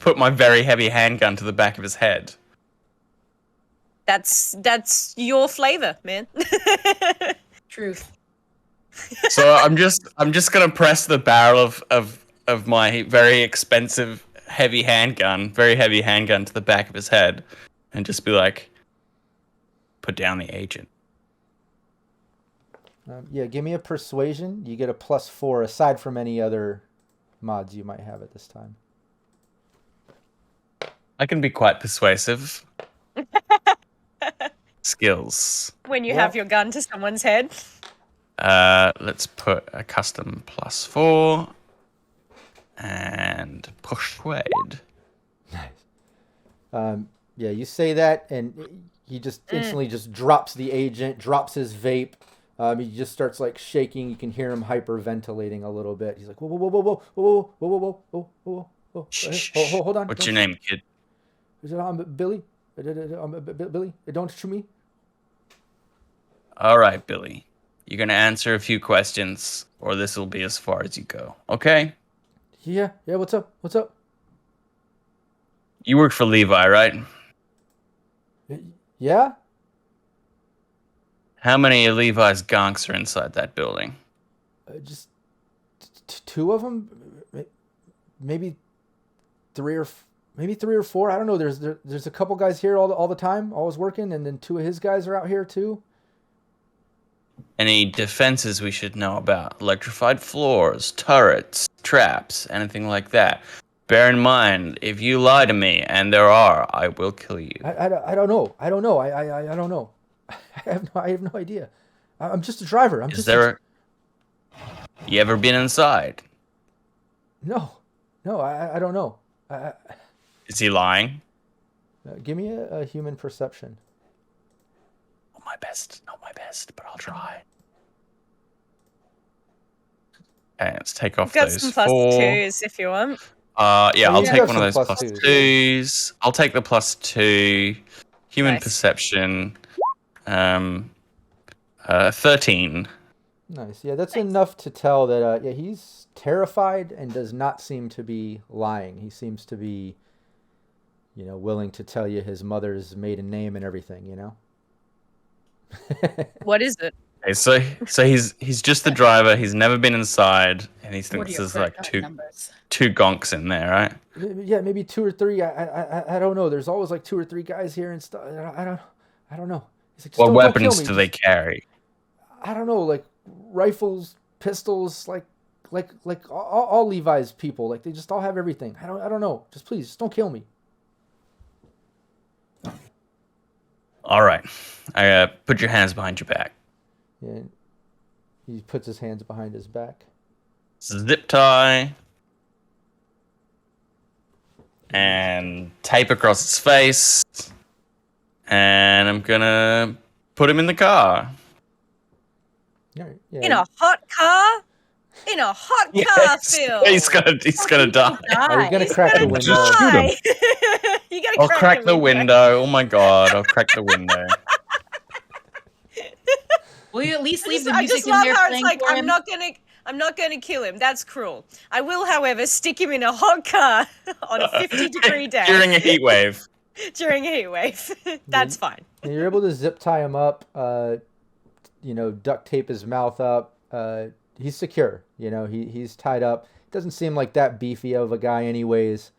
put my very heavy handgun to the back of his head? That's your flavor, man. Truth. So I'm just gonna press the barrel of my very expensive very heavy handgun to the back of his head, and just be like, put down the agent. Give me a persuasion. You get a +4 aside from any other mods you might have at this time. I can be quite persuasive. Skills. When you have your gun to someone's head. Let's put a custom +4. And and persuade. Nice. Yeah, you say that, and he just instantly just drops the agent, drops his vape. He just starts like shaking. You can hear him hyperventilating a little bit. He's like, whoa, whoa, whoa, whoa, whoa, whoa, whoa, whoa, whoa, whoa, whoa. Hold on. What's your name, kid? Is it Billy? Billy, don't shoot me. All right, Billy. You're gonna answer a few questions, or this will be as far as you go. Okay? Yeah. What's up? You work for Levi, right? Yeah. How many of Levi's gonks are inside that building? Just two of them, maybe three or four. I don't know. There's a couple guys here all the time, always working, and then two of his guys are out here too. Any defenses we should know about? Electrified floors, turrets, traps, anything like that. Bear in mind, if you lie to me, and there are, I will kill you. I don't know. I don't know. I don't know. I have no idea. I'm just a driver. You ever been inside? No, I don't know. Is he lying? Give me a human perception. Not my best, but I'll try. Okay, let's take off Got those some plus 2s if you want. Yeah, I'll you take have one of some those plus plus twos. 2s. I'll take the plus 2. Human Nice. perception. 13. Nice. Yeah, that's enough to tell that. He's terrified and does not seem to be lying. He seems to be, willing to tell you his mother's maiden name and everything. What is it? Okay, so he's just the driver. He's never been inside, and he thinks there's like two gonks in there, right? Yeah, maybe two or three. I don't know. There's always like two or three guys here and stuff. I don't know. He's like, What don't weapons kill me. do they carry? I don't know, like rifles, pistols, like all Levi's people. Like they just all have everything. I don't know. Just don't kill me. All right, put your hands behind your back. Yeah. He puts his hands behind his back. Zip tie. And tape across his face. And I'm gonna put him in the car. All right. Yeah. In a hot car? In a hot car, Yes, Phil. he's gonna die. Are you gonna crack the window? Just shoot him. You gotta I'll crack the window. Oh my god, I'll crack the window. Will you at least leave the I music just in love there how playing it's like, for I'm him? not gonna kill him. That's cruel. I will, however, stick him in a hot car on a 50-degree day. During a heat wave. During a heat wave. That's fine. And you're able to zip tie him up. Duct tape his mouth up. He's secure. He's tied up. Doesn't seem like that beefy of a guy, anyways.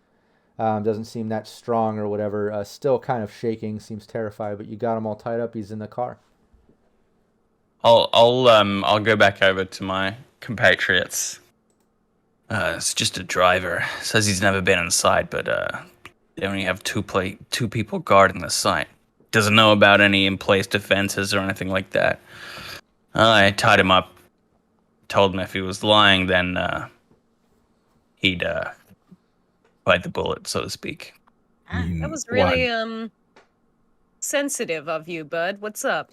Doesn't seem that strong or whatever. Still kind of shaking. Seems terrified. But you got him all tied up. He's in the car. I'll go back over to my compatriots. It's just a driver. Says he's never been inside, but they only have two people guarding the site. Doesn't know about any in-place defenses or anything like that. I tied him up. Told him if he was lying, then he'd bite the bullet, so to speak. That was really sensitive of you, bud. What's up?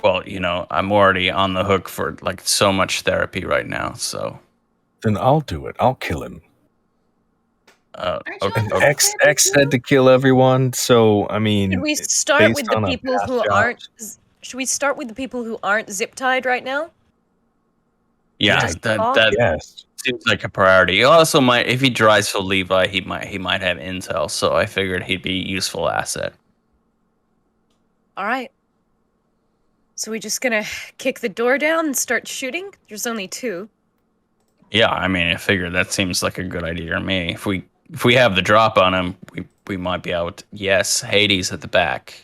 Well, I'm already on the hook for like so much therapy right now, so. Then I'll do it. I'll kill him. Aren't you Okay. on the X said to kill everyone, so I mean. Should we start based with the on a people past who job. aren't? Should we start with the people who aren't zip tied right now? Yeah, Just that talk? Yes. seems like a priority. He also might, if he drives for Levi, he might have intel. So I figured he'd be a useful asset. All right. So we just gonna kick the door down and start shooting? There's only 2. Yeah, I mean, I figured that seems like a good idea to me. If we have the drop on him, we might be able to. Yes, Hades at the back.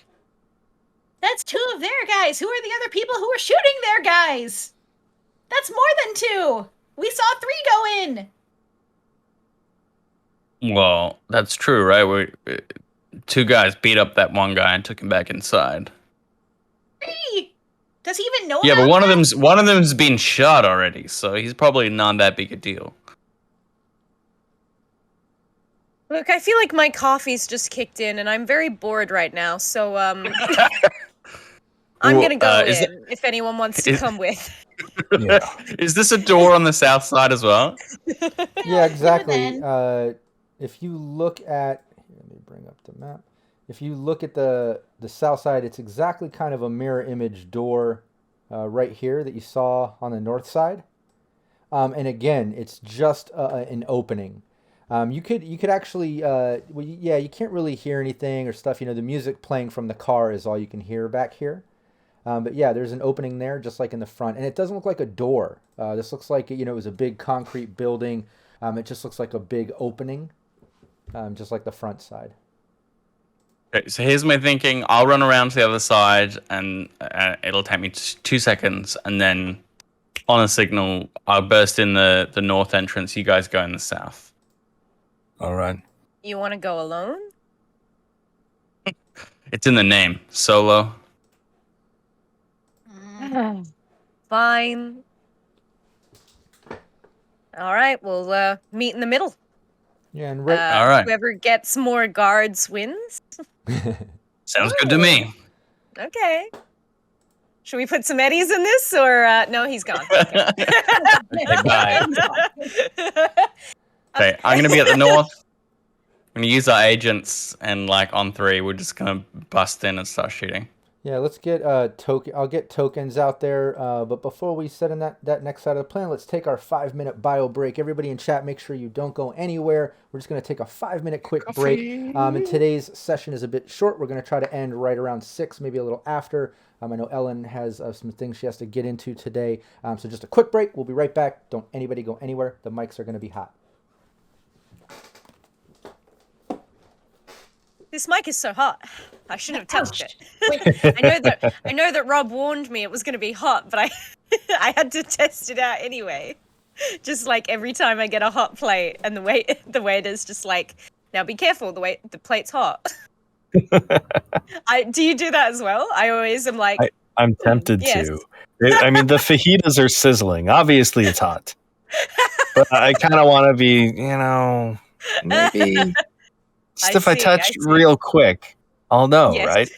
That's 2 of their guys. Who are the other people who are shooting their guys? That's more than 2. We saw 3 go in. Well, that's true, right? We 2 guys beat up that one guy and took him back inside. 3. Does he even know? Yeah, but about one of them's been shot already, so he's probably not that big a deal. Look, I feel like my coffee's just kicked in, and I'm very bored right now. So I'm Well, gonna go is in if anyone wants to come with. Yeah. Is this a door on the south side as well? Yeah, exactly. then. If you look at, here, let me bring up the map. If you look at the south side, it's exactly kind of a mirror image door right here that you saw on the north side. And again, it's just an opening. You could actually well, yeah, you can't really hear anything or stuff. You know, the music playing from the car is all you can hear back here. But yeah, there's an opening there, just like in the front, and it doesn't look like a door. This looks like it was a big concrete building. It just looks like a big opening, just like the front side. Okay, so here's my thinking. I'll run around to the other side, and it'll take me 2 seconds, and then on a signal, I'll burst in the north entrance. You guys go in the south. All right. You want to go alone? It's in the name, solo. Fine. All right, we'll meet in the middle. Yeah, and right. All right. Whoever gets more guards wins. Sounds good to me. Okay. Should we put some eddies in this, or no? He's gone. Okay. Okay, bye. Okay, I'm gonna be at the north. I'm gonna use our agents, and like on 3, we're just gonna bust in and start shooting. Yeah, let's get token. I'll get tokens out there. But before we set in that next side of the plan, let's take our 5-minute bio break. Everybody in chat, make sure you don't go anywhere. We're just going to take a 5-minute quick break. And today's session is a bit short. We're going to try to end right around 6, maybe a little after. I know Ellen has some things she has to get into today. So just a quick break. We'll be right back. Don't anybody go anywhere. The mics are going to be hot. This mic is so hot. I shouldn't have touched it. I know that Rob warned me it was going to be hot, but I had to test it out anyway. Just like every time I get a hot plate, and the waiter's just like, now be careful, the plate's hot. Do you do that as well? I always am like, I'm tempted yes. to. I mean, the fajitas are sizzling. Obviously, it's hot. But I kind of want to be, maybe. Just if I touch real quick, I'll know, right?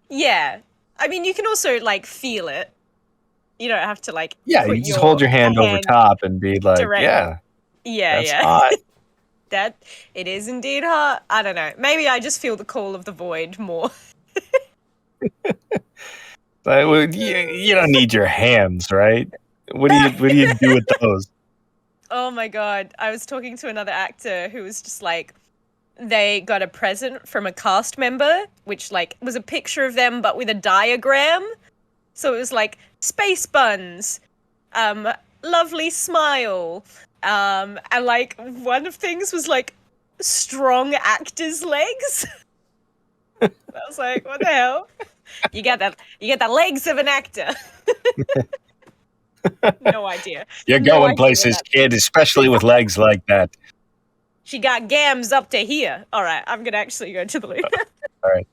Yeah. I mean, you can also like feel it. You don't have to like. Yeah, you just hold your hand over top and be like, directly. yeah, that's yeah. hot. That it is indeed hot. I don't know. Maybe I just feel the call of the void more. But you don't need your hands, right? What do you do with those? Oh my god. I was talking to another actor who was just like, they got a present from a cast member, which like was a picture of them but with a diagram. So it was like space buns, lovely smile, and like one of things was like strong actor's legs. I was like, what the hell? You get the legs of an actor. No idea. You're going places, kid, especially with legs like that. She got gams up to here. All right, I'm gonna actually go to the loo. All right.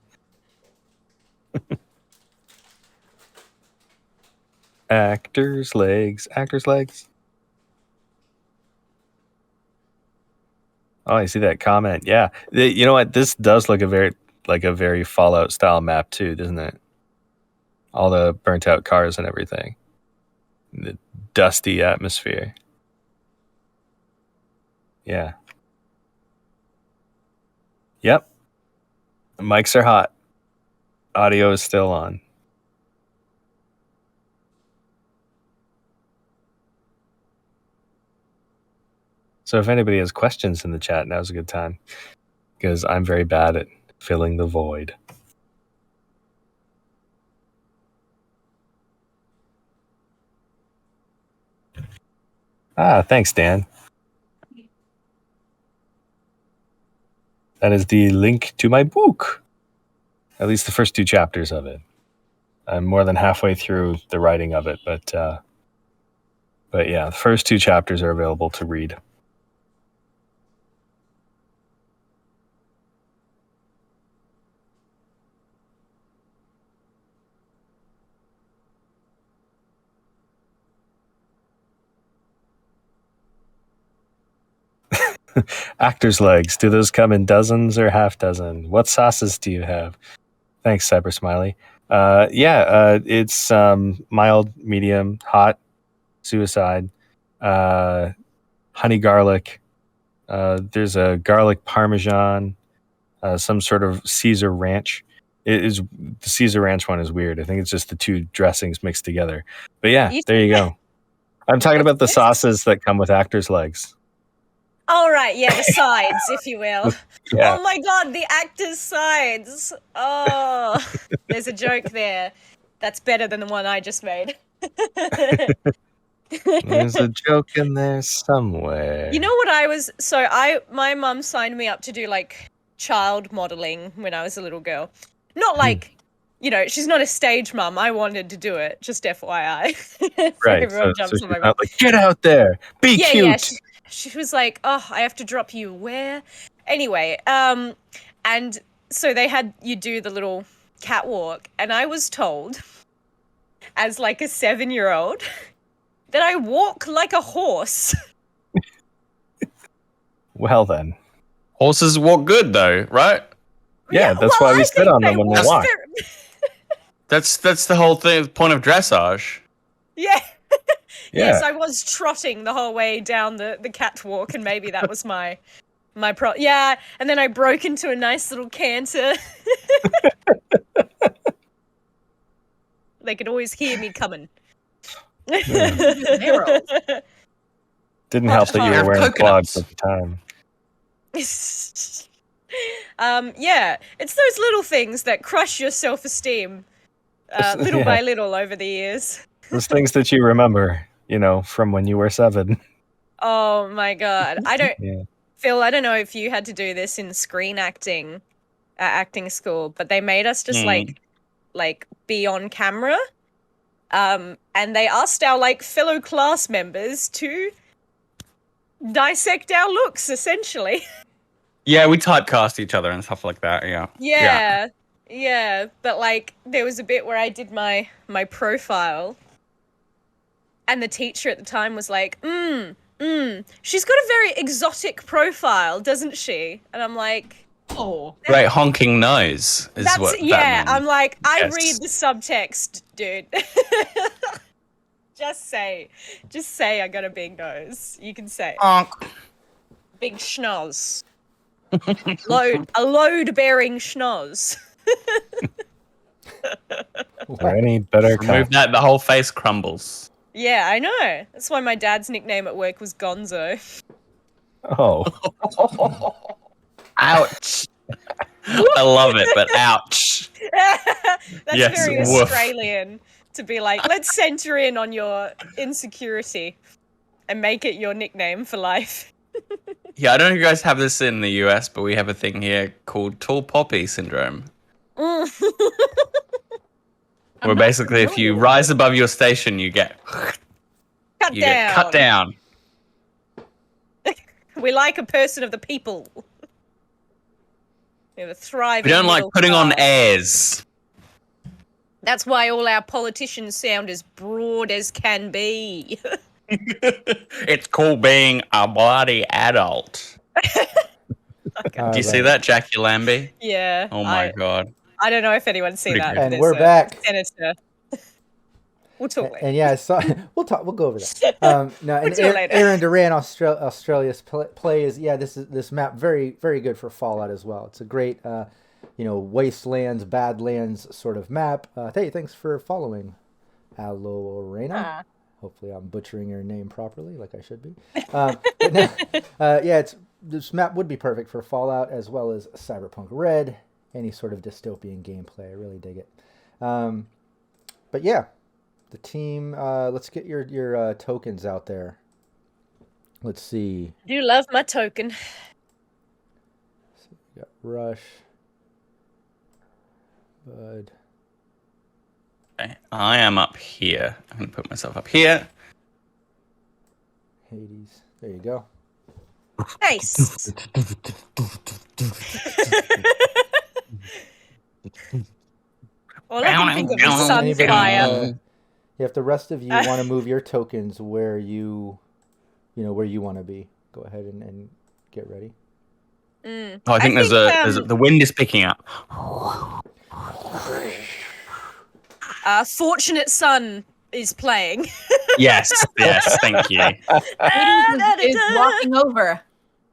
Actors' legs. Oh, I see that comment. Yeah, you know what? This does look a very Fallout style map too, doesn't it? All the burnt out cars and everything. The dusty atmosphere. Yeah. Yep. The mics are hot. Audio is still on. So if anybody has questions in the chat, now's a good time. Because I'm very bad at filling the void. Thanks, Dan. That is the link to my book. At least the first 2 chapters of it. I'm more than halfway through the writing of it, but yeah, the first 2 chapters are available to read. Actors' legs. Do those come in dozens or half dozen? What sauces do you have? Thanks, Cyber Smiley. It's mild, medium, hot, suicide, honey garlic. There's a garlic parmesan, some sort of Caesar ranch. The Caesar ranch one is weird. I think it's just the two dressings mixed together. But yeah, there you go. I'm talking about the sauces that come with actors' legs. All right, yeah, the sides, if you will. Yeah. Oh my god, the actors' sides. Oh, there's a joke there. That's better than the one I just made. There's a joke in there somewhere. You know what my mum signed me up to do like child modeling when I was a little girl. Not like, she's not a stage mum. I wanted to do it, just FYI. Right. Everyone So jumps she's on my not like, get out there, be cute. Yeah, she was like, oh, I have to drop you where? Anyway, and so they had you do the little catwalk, and I was told, as like a 7-year-old, that I walk like a horse. Well then. Horses walk good though, right? Yeah, that's why we sit on them when we walk. That's the whole thing, point of dressage. Yeah. Yeah. Yes, I was trotting the whole way down the catwalk, and maybe that was my yeah, and then I broke into a nice little canter. They could always hear me coming. Didn't help that you were wearing clogs at the time. Yeah, it's those little things that crush your self-esteem, little by little over the years. Those things that you remember, from when you were 7. Oh my god, Yeah. Phil, I don't know if you had to do this in screen acting, acting school, but they made us just like be on camera, and they asked our fellow class members to dissect our looks, essentially. Yeah, we typecast each other and stuff like that. Yeah. Yeah. But there was a bit where I did my profile, and the teacher at the time was like, she's got a very exotic profile, doesn't she? And I'm like, Oh. Great honking nose is what that means. I'm like, I read the subtext, dude. Just say I got a big nose. You can say big schnoz. A load-bearing schnoz. Or any better Remove that, the whole face crumbles. Yeah, I know. That's why my dad's nickname at work was Gonzo. Oh. Ouch. I love it, but ouch. That's Yes, very woof. Australian to be like, let's center in on your insecurity and make it your nickname for life. Yeah, I don't know if you guys have this in the US, but we have a thing here called tall poppy syndrome. Where basically if you rise above your station, you get cut down. We like a person of the people. We have a thriving We don't like middle putting on class. airs. That's why all our politicians sound as broad as can be. It's called being a bloody adult. Do you see that, Jackie Lambie? Yeah. Oh my god. I don't know if anyone's seen Pretty that. good. but And there's we're a back. Senator. We'll talk later. And yeah, I saw. We'll go over that. No, and do it later. Aaron Duran, Australia's play is this map very very good for Fallout as well. It's a great wastelands, badlands sort of map. Hey, thanks for following, Alorena. Hopefully, I'm butchering your name properly, like I should be. This map would be perfect for Fallout as well as Cyberpunk Red. Any sort of dystopian gameplay, I really dig it. But yeah. The team, let's get your tokens out there. Let's see. Do love my token. So we got Rush, Bud. Okay, I am up here. I'm going to put myself up here. Hades. There you go. Nice. All I can think of is Sunfire. If the rest of you want to move your tokens where you want to be, go ahead and get ready. Mm. Oh, I think the wind is picking up. Fortunate Son is playing. Yes, thank you. Hades is walking over.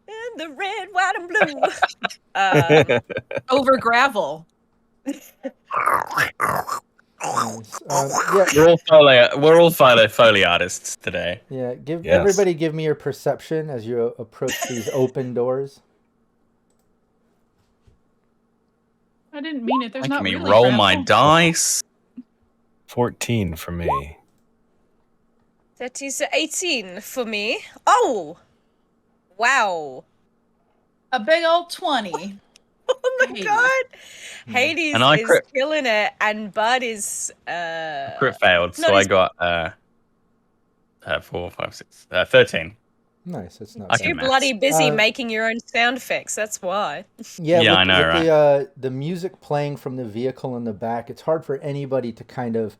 And the red, white, and blue. Over gravel. Nice. We're all Foley artists today. Yeah, Yes. everybody give me your perception as you approach these open doors. I didn't mean it. There's Making not me really roll gravel. my dice. 14 for me. That is 18 for me. Oh! Wow. A big old 20. Oh my Hades. god! Hades And I is crit- killing it, and Bud is Crit failed, so I got 4, 5, 6, 13. Nice, it's not I bad. can too maths. bloody busy Uh, making your own sound effects. That's why. Yeah, Yeah, with, I know, with right? the music playing from the vehicle in the back, it's hard for anybody to kind of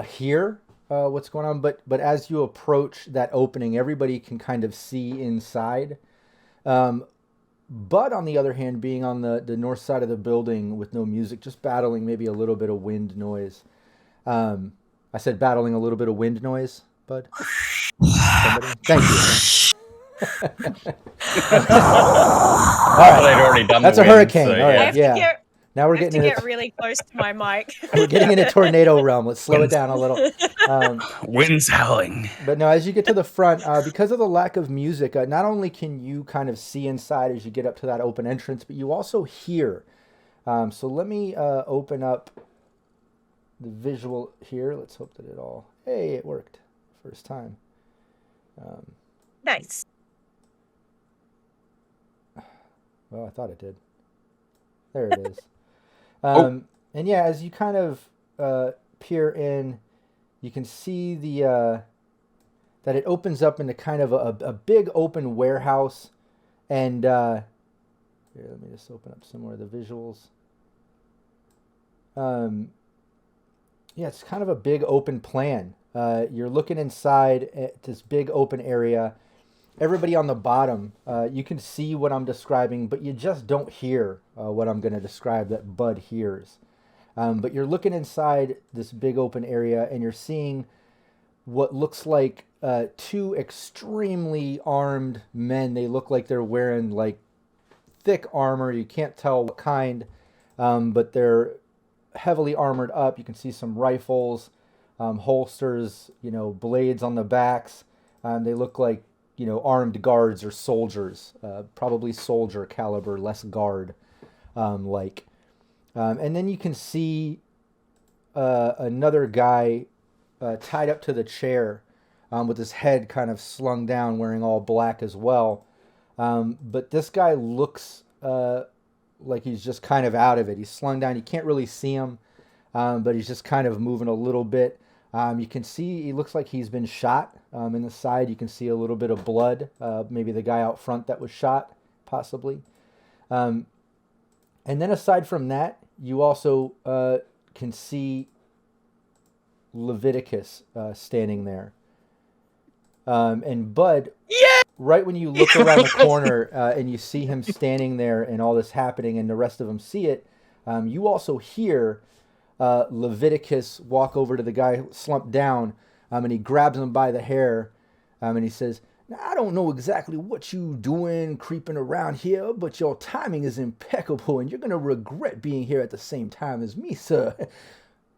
hear what's going on. But as you approach that opening, everybody can kind of see inside. But on the other hand, being on the north side of the building with no music, just battling maybe a little bit of wind noise. I said battling a little bit of wind noise, Bud. Somebody? Thank you. Well, they'd already done That's the a wind, hurricane. so, All yeah. right. I have Yeah. to get, Now we're I have getting to into get really close to my mic. we're getting into tornado realm. Let's slow it down a little. Wind's howling. But no, as you get to the front, because of the lack of music, not only can you kind of see inside as you get up to that open entrance, but you also hear. So let me open up the visual here. Let's hope that Hey, it worked. First time. Nice. Well, I thought it did. There it is. And yeah, as you kind of peer in, you can see that it opens up into kind of a big open warehouse. And here, let me just open up some more of the visuals. Yeah, it's kind of a big open plan. You're looking inside at this big open area. Everybody on the bottom, you can see what I'm describing, but you just don't hear what I'm going to describe that Bud hears. But you're looking inside this big open area, and you're seeing what looks like two extremely armed men. They look like they're wearing like thick armor. You can't tell what kind, but they're heavily armored up. You can see some rifles, holsters, blades on the backs. They look like armed guards or soldiers, probably soldier caliber, less guard like. And then you can see another guy tied up to the chair with his head kind of slung down, wearing all black as well. But this guy looks like he's just kind of out of it. He's slung down. You can't really see him, but he's just kind of moving a little bit. You can see he looks like he's been shot. In the side, you can see a little bit of blood. Maybe the guy out front that was shot, possibly. And then aside from that, you also can see Leviticus standing there. And Bud, right when you look around the corner and you see him standing there and all this happening and the rest of them see it, you also hear Leviticus walk over to the guy slumped down, and he grabs him by the hair, and he says, "Now, I don't know exactly what you doing creeping around here, but your timing is impeccable, and you're going to regret being here at the same time as me, sir.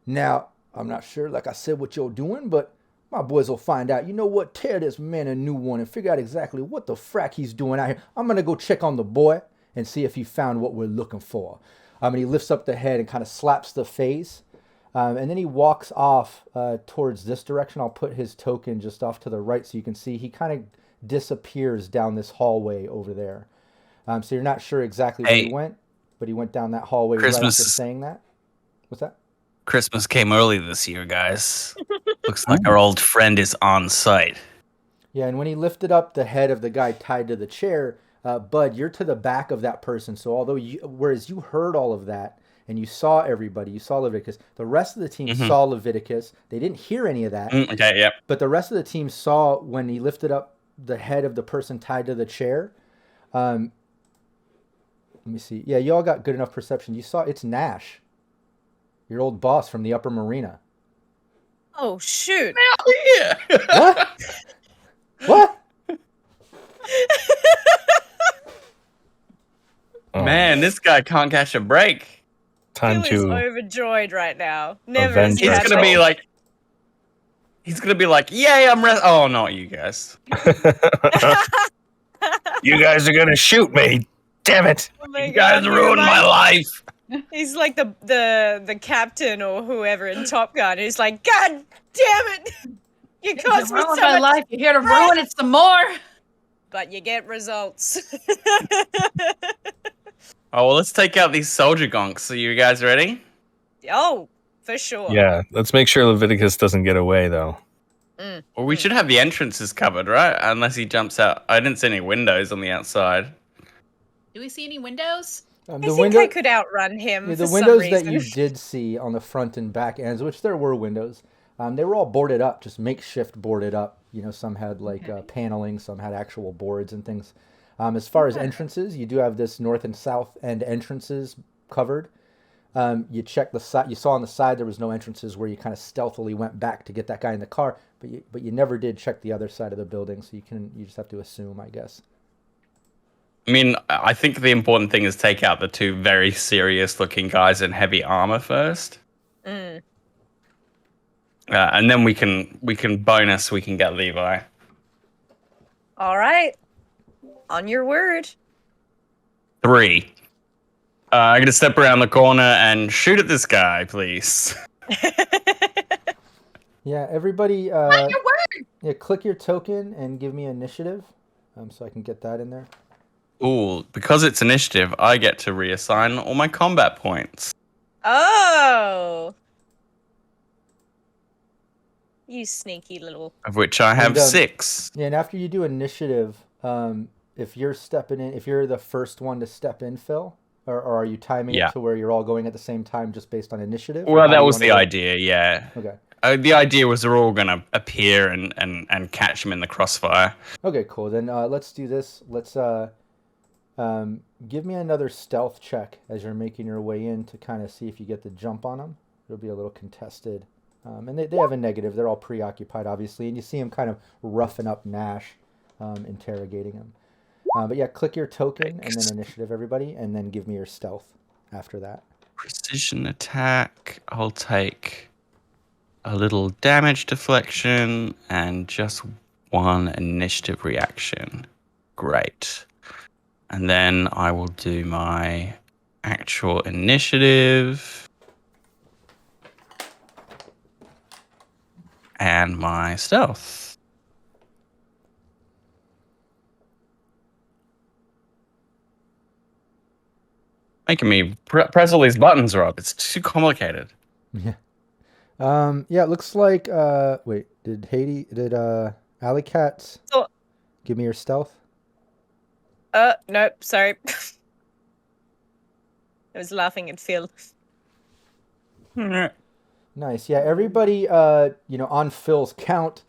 Now, I'm not sure, like I said, what you're doing, but my boys will find out. You know what? Tear this man a new one and figure out exactly what the frack he's doing out here. I'm going to go check on the boy and see if he found what we're looking for." And he lifts up the head and kind of slaps the face. And then he walks off towards this direction. I'll put his token just off to the right so you can see. He kind of disappears down this hallway over there. So you're not sure exactly where he went, but he went down that hallway right after saying that. What's that? Christmas came early this year, guys. Looks like our old friend is on site. Yeah, and when he lifted up the head of the guy tied to the chair, Bud, you're to the back of that person. So whereas you heard all of that and you saw everybody, you saw Leviticus, the rest of the team saw Leviticus. They didn't hear any of that. Okay, yep. But the rest of the team saw when he lifted up the head of the person tied to the chair. Let me see. Yeah, you all got good enough perception. You saw it's Nash, your old boss from the upper marina. Oh shoot! Yeah. What? What? Oh, Man, this guy can't catch a break. time Phil is to overjoyed right now. Never has avenge he He's had gonna be more. like, yay, I'm Oh, not you guys. You guys are gonna shoot me. Damn it. Oh my You guys God, he ruined my reminds- life. He's like the captain or whoever in Top Gun. He's like, God damn it! You You cost me so ruined my much, life. You're here to ruin it some more. but you get results. Oh, well, let's take out these soldier gonks. Are you guys ready? Oh, for sure. Yeah, let's make sure Leviticus doesn't get away, though. Well, we should have the entrances covered, right? Unless he jumps out. I didn't see any windows on the outside. Do we see any windows? I think I could outrun him Yeah, for the some windows that reason. you did see on the front and back ends, which there were windows, they were all boarded up, just makeshift boarded up. You know, some had like paneling, some had actual boards and things. As far as entrances, you do have this north and south end entrances covered. You check the side. You saw on the side there was no entrances where you kind of stealthily went back to get that guy in the car, but you never did check the other side of the building. So you just have to assume, I guess. I mean, I think the important thing is take out the two very serious-looking guys in heavy armor first. And then we can bonus. We can get Levi. All right. On your word. 3. I'm gonna step around the corner and shoot at this guy, please. Yeah, everybody. Your word. Yeah, click your token and give me initiative, so I can get that in there. Ooh, because it's initiative, I get to reassign all my combat points. Oh. You sneaky little. Of which I have And, 6. Yeah, and after you do initiative, if you're stepping in, if you're the first one to step in, Phil, or are you timing Yeah. it to where you're all going at the same time just based on initiative? Well, How do that you was wanna the do it? idea, yeah. Okay. The idea was they're all gonna appear and catch him in the crossfire. Okay, cool. Then let's do this. Let's give me another stealth check as you're making your way in to kind of see if you get the jump on them. It'll be a little contested. And they have a negative. They're all preoccupied, obviously. And you see him kind of roughing up Nash, interrogating him. But yeah, click your token and then initiative, everybody. And then give me your stealth after that. Precision attack. I'll take a little damage deflection and just 1 initiative reaction. Great. And then I will do my actual initiative and my stealth. Making me press all these buttons, Rob. It's too complicated. Yeah. Yeah, it looks like wait, did Alley Cat Oh. give me your stealth? Nope, sorry. I was laughing at Phil. Nice. Yeah, everybody on Phil's count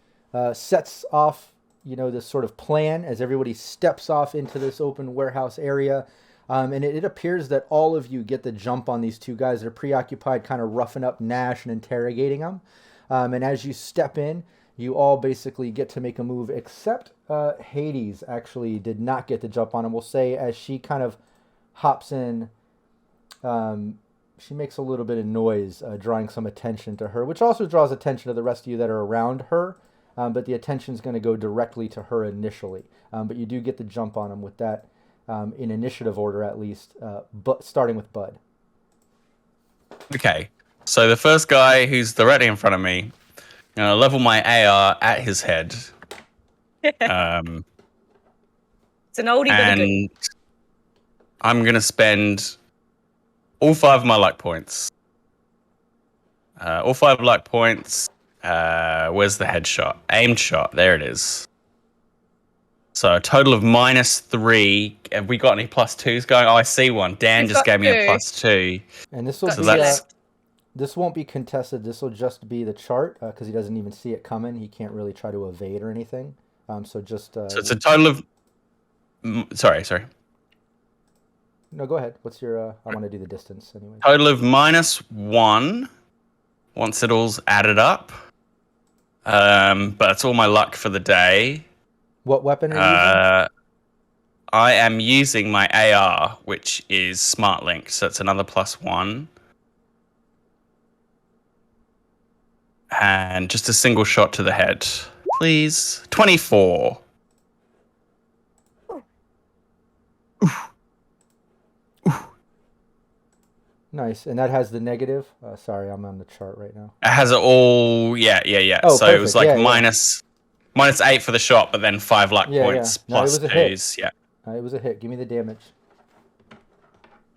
sets off, this sort of plan as everybody steps off into this open warehouse area. And it appears that all of you get the jump on these two guys that are preoccupied, kind of roughing up Nash and interrogating them. And as you step in, you all basically get to make a move, except Hades actually did not get the jump on him. We'll say as she kind of hops in, she makes a little bit of noise, drawing some attention to her, which also draws attention to the rest of you that are around her. But the attention's going to go directly to her initially. But you do get the jump on him with that. In initiative order, at least, but starting with Bud. Okay, so the first guy who's directly in front of me, I'm gonna level my AR at his head. It's an oldie but a goodie. And I'm gonna spend all 5 of my luck points. All 5 luck points. Where's the headshot? Aimed shot. There it is. So a total of -3. Have we got any +2s going? Oh, I see one. Dan We've just got gave me a 2. +2. And this will So be that's- this won't be contested. This will just be the chart because he doesn't even see it coming. He can't really try to evade or anything. So just So it's a total of Sorry. No, go ahead. What's your? I want to do the distance anyway. Total of -1 once it all's added up. But that's all my luck for the day. What weapon are you using? I am using my AR, which is smart linked, so it's another +1. And just a single shot to the head. Please. 24. Nice, and that has the negative. Sorry, I'm on the chart right now. It has it all. Yeah. Oh, So it was perfect. like Yeah. -8 for the shot, but then 5 luck points No, it plus was a hit. 2s. Yeah. It was a hit. Give me the damage.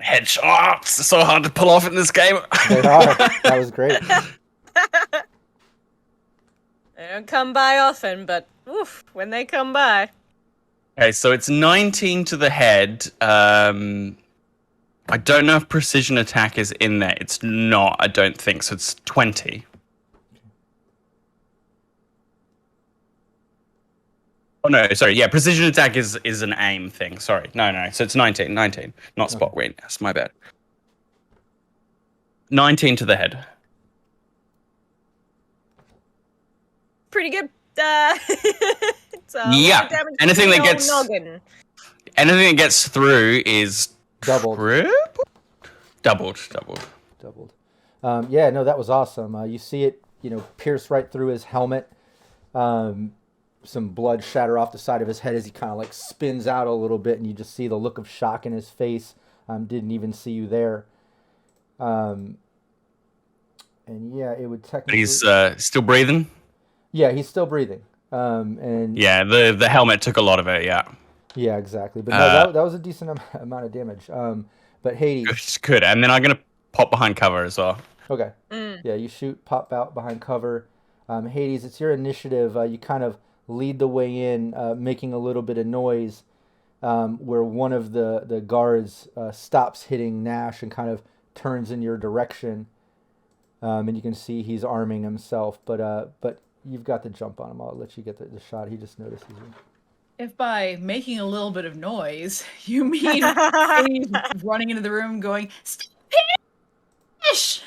Headshots. So hard to pull off in this game. They are. That was great. They don't come by often, but oof, when they come by. Okay, so it's 19 to the head. I don't know if precision attack is in there. It's not. I don't think so. It's 20. Oh no, sorry. Yeah, precision attack is an aim thing. Sorry. No. So it's 19, not spot weakness. My bad. 19 to the head. Pretty good. It's a lot Yeah, of damage to anything the that old gets- noggin. Anything that gets through is Doubled. Doubled. Doubled. Yeah, no, that was awesome. You see it, pierce right through his helmet. Some blood shatter off the side of his head as he kind of like spins out a little bit, and you just see the look of shock in his face. Didn't even see you there. And yeah, it would technically. He's still breathing. Yeah, he's still breathing. And Yeah, the helmet took a lot of it. Yeah. yeah, exactly. But no, that was a decent amount of damage. But Hades. Good. And then I'm gonna pop behind cover as well. Okay. Yeah, you shoot, pop out behind cover. Hades, it's your initiative. You kind of lead the way in, making a little bit of noise, where one of the guards stops hitting Nash and kind of turns in your direction. And you can see he's arming himself, but you've got the jump on him. I'll let you get the shot. He just notices you. If by making a little bit of noise, you mean he's running into the room going, "Fish!"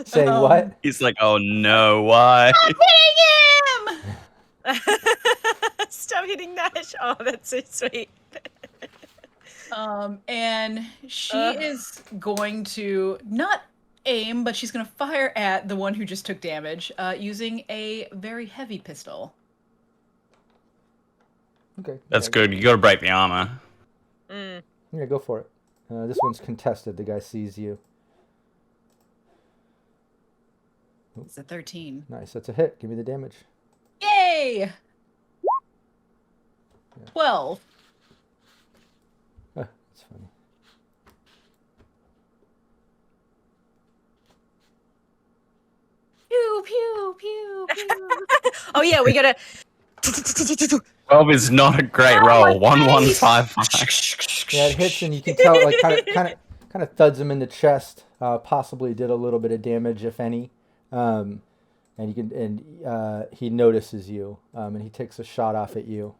Saying what? He's like, oh no, why? Hitting him! Stop hitting Nash. Oh, that's so sweet. And she is going to not aim, but she's going to fire at the one who just took damage using a very heavy pistol. Okay. That's good. You gotta break the armor. Yeah, go for it. This one's contested. The guy sees you. It's a 13. Nice. That's a hit. Give me the damage. Yay! 12. That's funny. Pew, pew, pew, pew. Oh yeah, we gotta. 12 is not a great roll. 1155. Yeah, it hits, and you can tell, like, kind of thuds him in the chest. Possibly did a little bit of damage, if any. And he notices you, and he takes a shot off at you.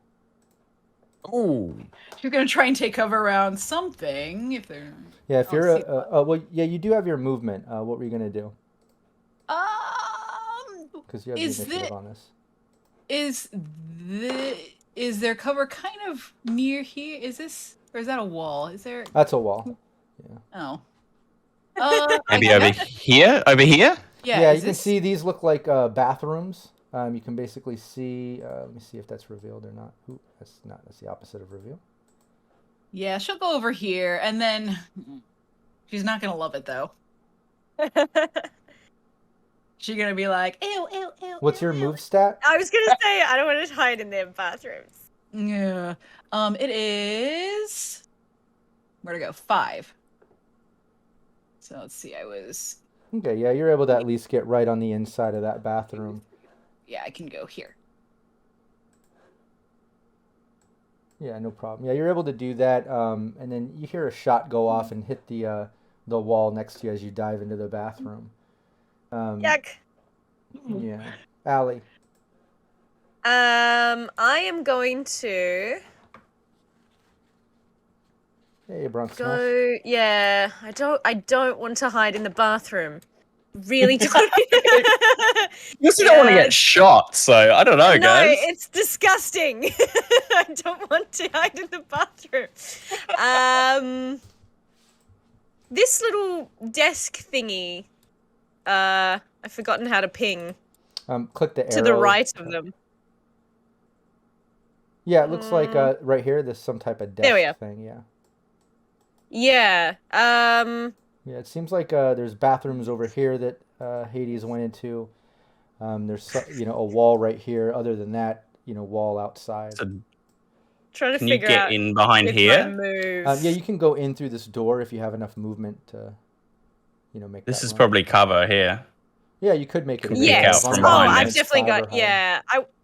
Ooh. You're going to try and take cover around something if they're. Yeah, if I'll you're see well, yeah, you do have your movement. What were you gonna do? Because you have the Is initiative on this. Is their cover kind of near here? Is this, or is that a wall? Is there? That's a wall. Oh. Maybe over here? Over here? Yeah, is you can this- see these look like bathrooms. You can basically see. Let me see if that's revealed or not. Ooh, that's not. That's the opposite of reveal. Yeah, she'll go over here, and then she's not gonna love it though. She's gonna be like, ew, ew, ew. What's ew, your ew." move stat? I was gonna say I don't want to hide in their bathrooms. Yeah. It is. Where'd I go? 5. So let's see. I was. Okay, yeah, you're able to at least get right on the inside of that bathroom. Yeah, I can go here. Yeah, no problem. Yeah, you're able to do that, and then you hear a shot go off and hit the wall next to you as you dive into the bathroom. Yuck. Yeah, Allie. I am going to Hey, Bronx Smash. go. Yeah, I don't want to hide in the bathroom. Really don't. You also don't want to get shot, so I don't know, No, guys. it's disgusting. I don't want to hide in the bathroom. This little desk thingy. I've forgotten how to ping Click the arrow. to the right of them. Yeah, it looks like right here. There's some type of desk There we are. thing. Yeah. Yeah. Yeah, it seems like there's bathrooms over here that Hades went into. There's a wall right here. Other than that, wall outside. So Trying to can you figure get out in behind with my here? move. Yeah, you can go in through this door if you have enough movement to, make. This that is run. probably cover here. Yeah, you could make it. Can a big peek wall, Yes. as long from as Oh, behind you I've this. definitely dive or got. hide. Yeah,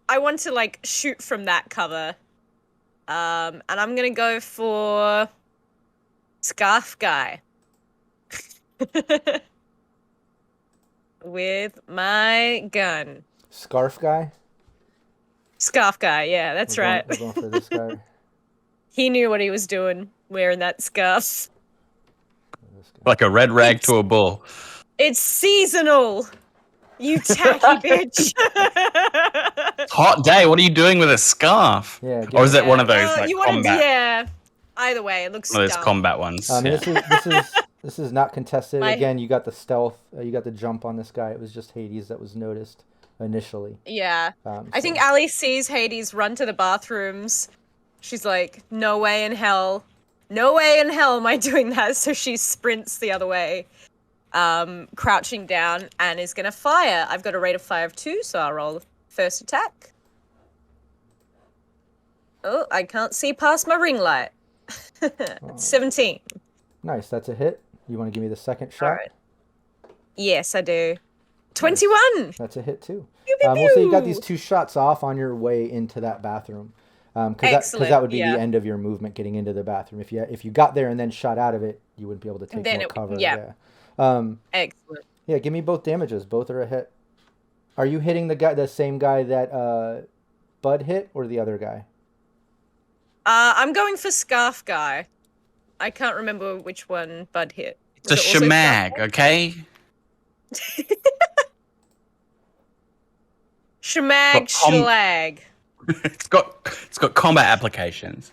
I want to like shoot from that cover. And I'm gonna go for Scarf Guy. With my gun. Scarf guy. Scarf Guy, yeah, that's right. We're going for this guy. He knew what he was doing, wearing that scarf. This guy. Like a red rag to a bull. It's seasonal, you tacky bitch. Hot day. What are you doing with a scarf? Yeah. Or is get- it one of those like you wanted, combat? yeah. Either way, it looks One of those dumb. combat ones. And yeah. this is not contested. My- Again, you got the stealth. You got the jump on this guy. It was just Hades that was noticed initially. Yeah. I think so- Ali sees Hades run to the bathrooms. She's like, no way in hell. No way in hell am I doing that. So she sprints the other way, crouching down, and is going to fire. I've got a rate of fire of 2, so I'll roll the first attack. Oh, I can't see past my ring light. It's 17. Nice. That's a hit. You want to give me the second shot? Alright. Yes, I do. 21! That's a hit too. Pew, pew, We'll say you got pew. these 2 shots off on your way into that bathroom. Because Excellent, that would be yeah. the end of your movement getting into the bathroom. If you got there and then shot out of it, you wouldn't be able to take Then more it- cover. yeah. Excellent. Yeah. Give me both damages. Both are a hit. Are you hitting the same guy that Bud hit, or the other guy? I'm going for Scarf Guy. I can't remember which one Bud hit. It's a Was it also Scarf shemag, Guy? okay? Shemag, Got schlag. It's got combat applications.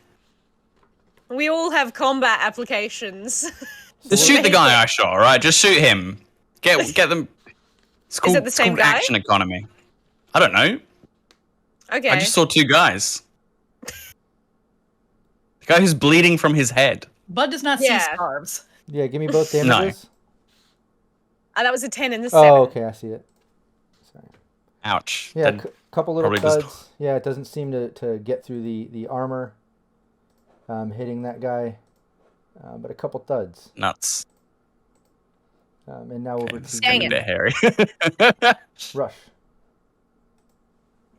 We all have combat applications. Just shoot the guy I shot, alright? Just shoot him. Get them. It's called, it the it's same called guy? action economy. I don't know. Okay. I just saw 2 guys. The guy who's bleeding from his head. Bud does not see Yeah. scarves. Yeah. Give me both No. damages. That was a 10 and a 7. Oh, okay. I see it. Sorry. Ouch. Yeah, That- couple little probably just- thuds. Yeah, it doesn't seem to get through the armor, hitting that guy, but a couple thuds. nuts. And now over to Dang A it. bit hairy. Rush.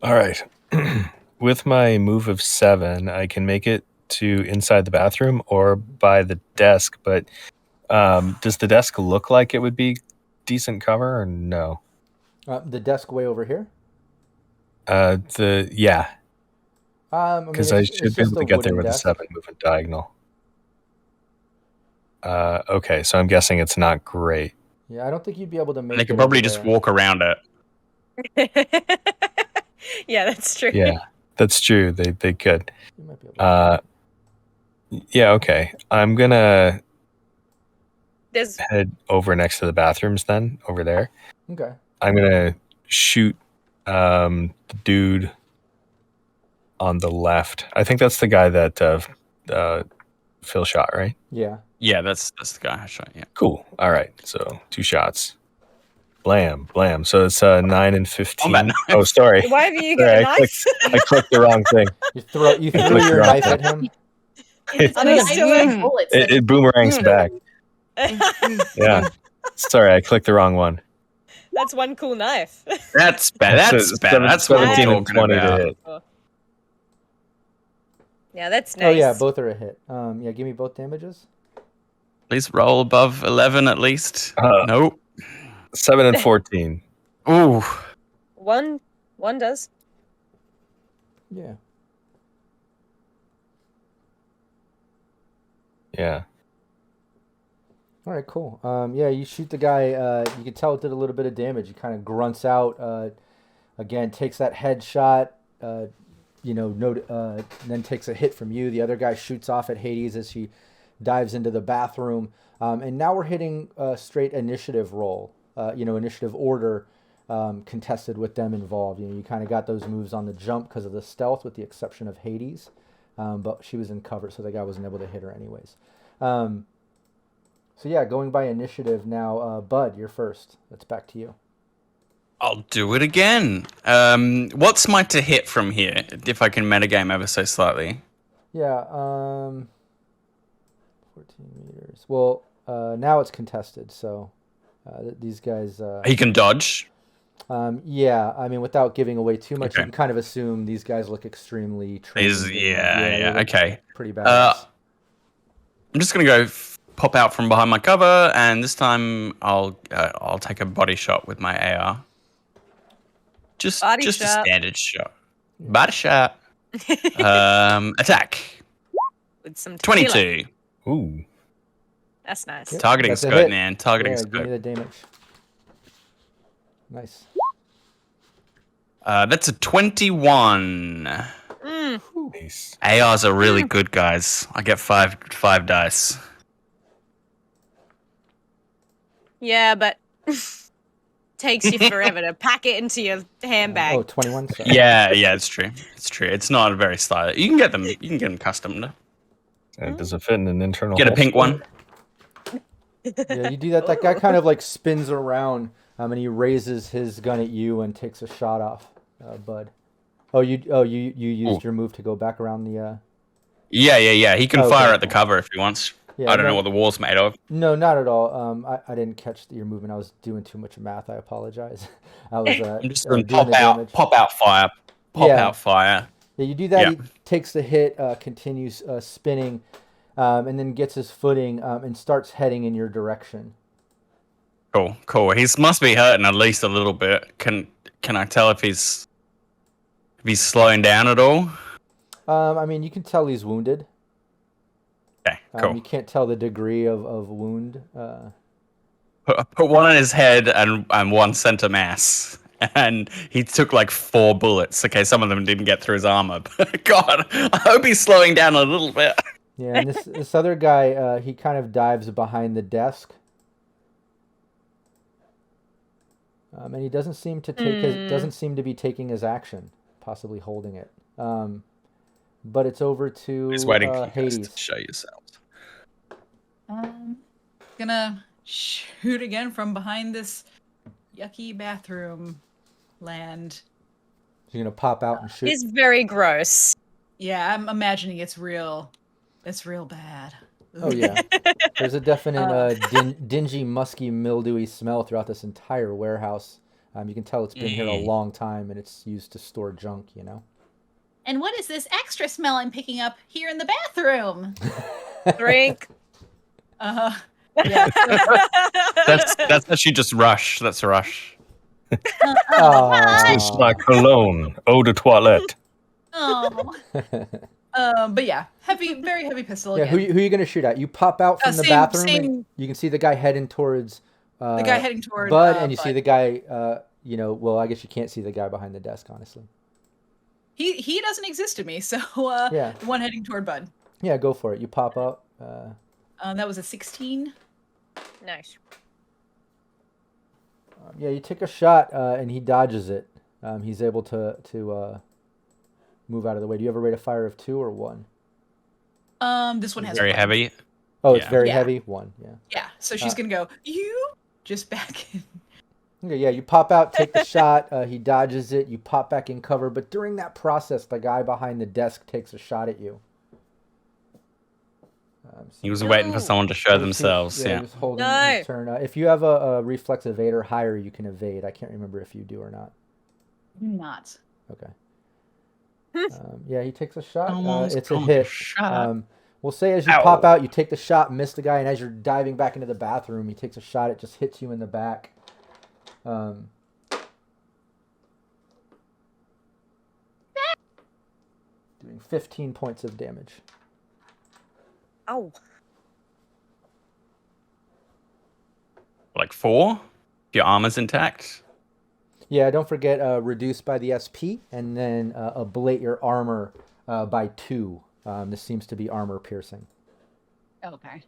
All right. With my move of 7, I can make it to inside the bathroom or by the desk, but does the desk look like it would be decent cover or no? The desk way over here. Yeah, because I it's should be just able to a get there wooden with desk. a 7 moving diagonal. Okay, so I'm guessing it's not great. Yeah, I don't think you'd be able to make. They it could probably over just there. walk around it. Yeah, that's true. Yeah, that's true. They could. You might be able to. Yeah, okay. I'm gonna There's head over next to the bathrooms then, over there. Okay. I'm gonna shoot the dude on the left. I think that's the guy that Phil shot, right? Yeah. Yeah, that's the guy I shot. Yeah. Cool. All right. So 2 shots. Blam, blam. So it's 9 and 15. Combat knife. Oh, sorry. why have you Sorry, got a I knife? I clicked the wrong thing. You threw clicked your around. knife at him. It's I mean, an still idea a- bullets. It boomerangs back. Yeah. Sorry, I clicked the wrong one. That's one cool knife. That's bad. That's So bad. That's what we're 17 and talking 20 about. to hit. Yeah, that's nice. Oh yeah, both are a hit. Yeah, give me both damages. Please roll above 11 at least. Nope. 7 and 14. Ooh. One does. Yeah. Yeah. All right, cool. Yeah, you shoot the guy. You can tell it did a little bit of damage. He kind of grunts out. Again, takes that headshot. Then takes a hit from you. The other guy shoots off at Hades as she dives into the bathroom. And now we're hitting a straight initiative roll. Initiative order contested with them involved. You kind of got those moves on the jump because of the stealth, with the exception of Hades. But she was in cover, so the guy wasn't able to hit her anyways. So yeah, going by initiative now. Bud, you're first. It's back to you. I'll do it again. What's my to hit from here, if I can metagame ever so slightly? Yeah, 14 meters. Well, now it's contested, so these guys... He can dodge. Yeah, I mean, without giving away too much, Okay. you can kind of assume these guys look extremely trained. Yeah, they look okay. Pretty badass. I'm just gonna go pop out from behind my cover, and this time I'll take a body shot with my AR. Just Body a shot. standard shot. Body shot. Attack. With some tequila. 22. Ooh. That's nice. Yep. Targeting That's a scope, hit. man. Targeting Yeah, give me scope. the damage. Nice. That's a 21. Nice. ARs are really good, guys. I get five dice. Yeah, but takes you forever to pack it into your handbag. Oh, 21. Sorry. Yeah, it's true. It's true. It's not a very stylish. You can get them custom. Does it fit in an internal? Get a pink holster? one. Yeah, you do that. That guy kind of like spins around, and he raises his gun at you and takes a shot off, Bud. You used your move to go back around the. Yeah. He can Okay. fire at the cover if he wants. Yeah, I don't no- know what the wall's made of. No, not at all. I didn't catch your movement. I was doing too much math. I apologize. I was. I'm just doing doing the damage. pop out fire. Yeah. Out fire. Yeah, you do that. Yeah. He takes the hit, continues spinning, and then gets his footing and starts heading in your direction. Cool. He must be hurting at least a little bit. Can I tell if he's slowing down at all? I mean, you can tell he's wounded. Okay, cool. You can't tell the degree of wound. Put one on his head and one center mass. And he took like 4 bullets. Okay, some of them didn't get through his armor. But God, I hope he's slowing down a little bit. Yeah, and this other guy, he kind of dives behind the desk. And he doesn't seem to be taking his action, possibly holding it. But it's over to He's waiting for you guys Hades. to show yourselves. Gonna shoot again from behind this yucky bathroom land. You're gonna pop out and shoot. It's very gross. Yeah, I'm imagining it's real bad. Oh yeah, there's a definite dingy, musky, mildewy smell throughout this entire warehouse. You can tell it's been here a long time, and it's used to store junk. And what is this extra smell I'm picking up here in the bathroom? Drink. Yeah. That's actually just Rush. That's Rush. It's like cologne, eau de toilette. Oh. But yeah, very heavy pistol Yeah, again. who are you gonna shoot at? You pop out from the Same- bathroom, same- and you can see the guy heading towards the guy heading toward Bud, and you see Bud. the guy. Well, I guess you can't see the guy behind the desk, honestly. He doesn't exist to me, so Yeah. the one heading toward Bud. Yeah, go for it. You pop up. That was a 16. Nice. Yeah, you take a shot, and he dodges it. He's able to move out of the way. Do you have a rate of fire of 2 or 1? This one has Very one. heavy. Oh, it's Yeah. very Yeah. heavy. 1, yeah. Yeah, so she's gonna go, you just back in. Okay, yeah, you pop out, take the shot. He dodges it. You pop back in cover, but during that process, the guy behind the desk takes a shot at you. He was waiting for someone to show themselves. He Yeah. was holding No. his turn. If you have a reflex evade or higher, you can evade. I can't remember if you do or not. Not. Okay. Yeah, he takes a shot. Almost It's a got a hit. shot. We'll say as you Ow. pop out, you take the shot, miss the guy, and as you're diving back into the bathroom, he takes a shot. It just hits you in the back. doing 15 points of damage. Oh. Like 4? If your armor's intact? Yeah, don't forget reduce by the SP, and then ablate your armor by 2. This seems to be armor piercing. Okay.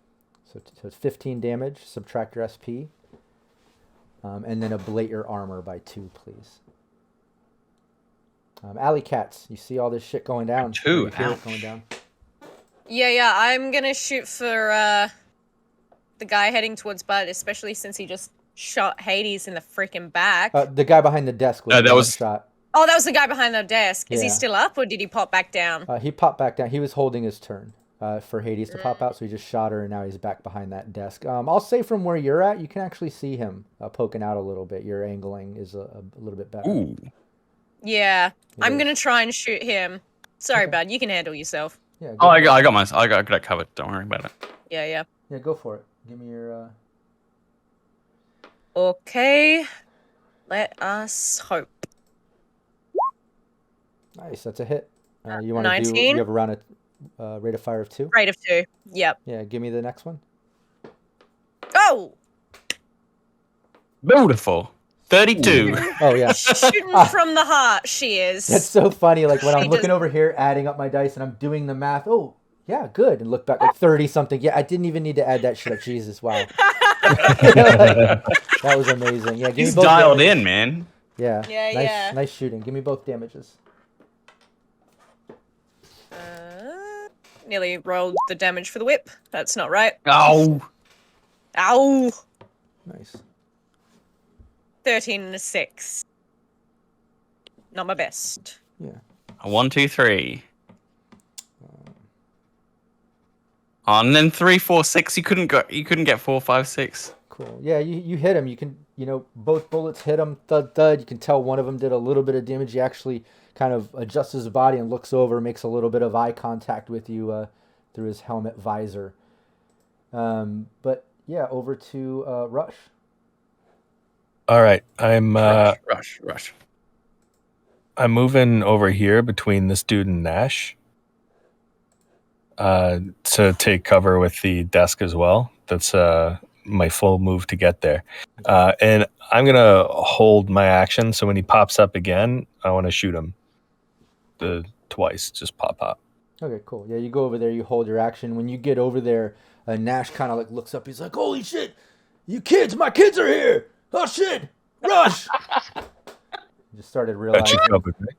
So it's 15 damage, subtract your SP, and then ablate your armor by 2, please. Alley Cats, you see all this shit going down. 2, You hear it ouch. going down. Yeah, I'm gonna shoot for the guy heading towards Bud, especially since he just shot Hades in the freaking back. The guy behind the desk was that the one was- shot. Oh, that was the guy behind the desk. Is he Yeah. still up, or did he pop back down? He popped back down. He was holding his turn for Hades to pop out, so he just shot her, and now he's back behind that desk. I'll say from where you're at, you can actually see him poking out a little bit. Your angling is a little bit better. Ooh. Yeah, I'm is. gonna try and shoot him. Sorry, Okay. Bud, you can handle yourself. Yeah, Oh, I got that covered. Don't worry about it. Yeah. Yeah, go for it. Give me your... Okay, let us hope. Nice, that's a hit. You want to do... 19? You have around a rate of fire of 2? Rate of 2. Yep. Yeah, give me the next one. Oh! Beautiful. 32. Oh, yeah. Shooting from the heart, she is. That's so funny. Like when I'm She looking just- over here, adding up my dice, and I'm doing the math. Oh, yeah, good. And look back, like 30 something. Yeah, I didn't even need to add that shit up. Jesus, wow. That was amazing. Yeah, give He's me both dialed damages. in, man. Yeah. Yeah, nice, yeah. Nice shooting. Give me both damages. Nearly rolled the damage for the whip. That's not right. Oh. Ow! Nice. 13 and a 6. Not my best. Yeah. 1, 2, 3. Oh, and then 3, 4, 6. You couldn't get 4, 5, 6. Cool. Yeah, you hit him. You can, both bullets hit him. Thud, thud. You can tell one of them did a little bit of damage. He actually kind of adjusts his body and looks over, makes a little bit of eye contact with you through his helmet visor. But yeah, over to Rush. All right, I'm Rush. I'm moving over here between this dude and Nash to take cover with the desk as well. That's my full move to get there. And I'm going to hold my action, so when he pops up again, I want to shoot him twice. Just pop. Okay, cool. Yeah, you go over there, you hold your action. When you get over there, Nash kind of like looks up. He's like, "Holy shit! You kids, my kids are here! Oh shit! Rush!" Just started Got realizing. you covered, right?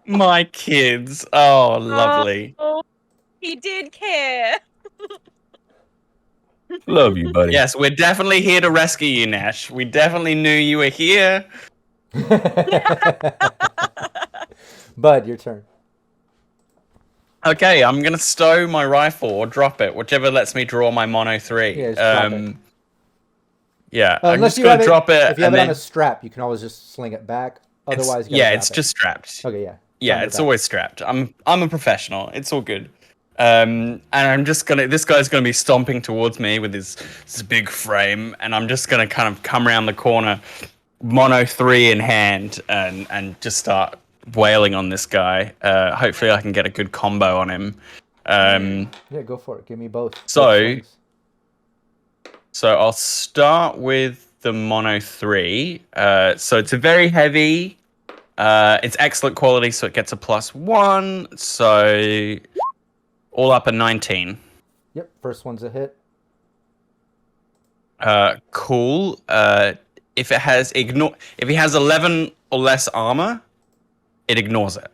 My kids. Oh, lovely. Oh, he did care. Love you, buddy. Yes, we're definitely here to rescue you, Nash. We definitely knew you were here. Bud, your turn. Okay, I'm gonna stow my rifle or drop it, whichever lets me draw my mono 3. Yeah, just drop it. Yeah, I'm Unless just you gonna have drop it. If you have and it on then a strap, you can always just sling it back. Otherwise, you gotta yeah, drop it's it. just strapped. Okay, yeah. Yeah, Under it's that. always strapped. I'm a professional. It's all good. And I'm just gonna. This guy's gonna be stomping towards me with his big frame, and I'm just gonna kind of come around the corner, mono 3 in hand, and just start wailing on this guy. Hopefully, I can get a good combo on him. Yeah, go for it. Give me both. So- both slings. So I'll start with the mono 3. So it's a very heavy. It's excellent quality, so it gets a +1. So all up a 19. Yep, first one's a hit. Cool. If it has if he has 11 or less armor, it ignores it.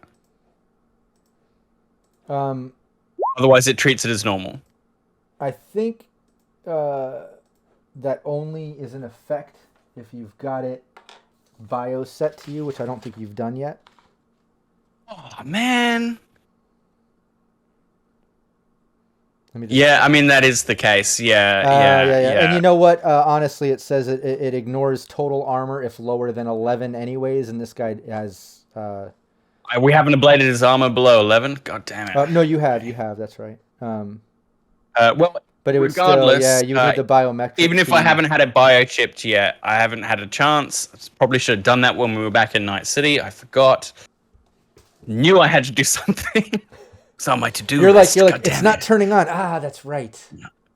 Otherwise, it treats it as normal. I think that only is an effect if you've got it bio set to you, which I don't think you've done yet. Oh man. Let me just Yeah, I mean that is the case. Yeah. And you know what? Honestly, it says it ignores total armor if lower than 11 anyways, and this guy has... We haven't ablated his armor below 11. God damn it. no, you have. That's right. Well, But it would regardless, still... Yeah, you need the biometric even if I key. haven't had it biochipped yet, I haven't had a chance. Probably should have done that when we were back in Night City. I forgot. knew I had to do something. It's on my to-do You're list. like, God it's damn not it. turning on. Ah, that's right.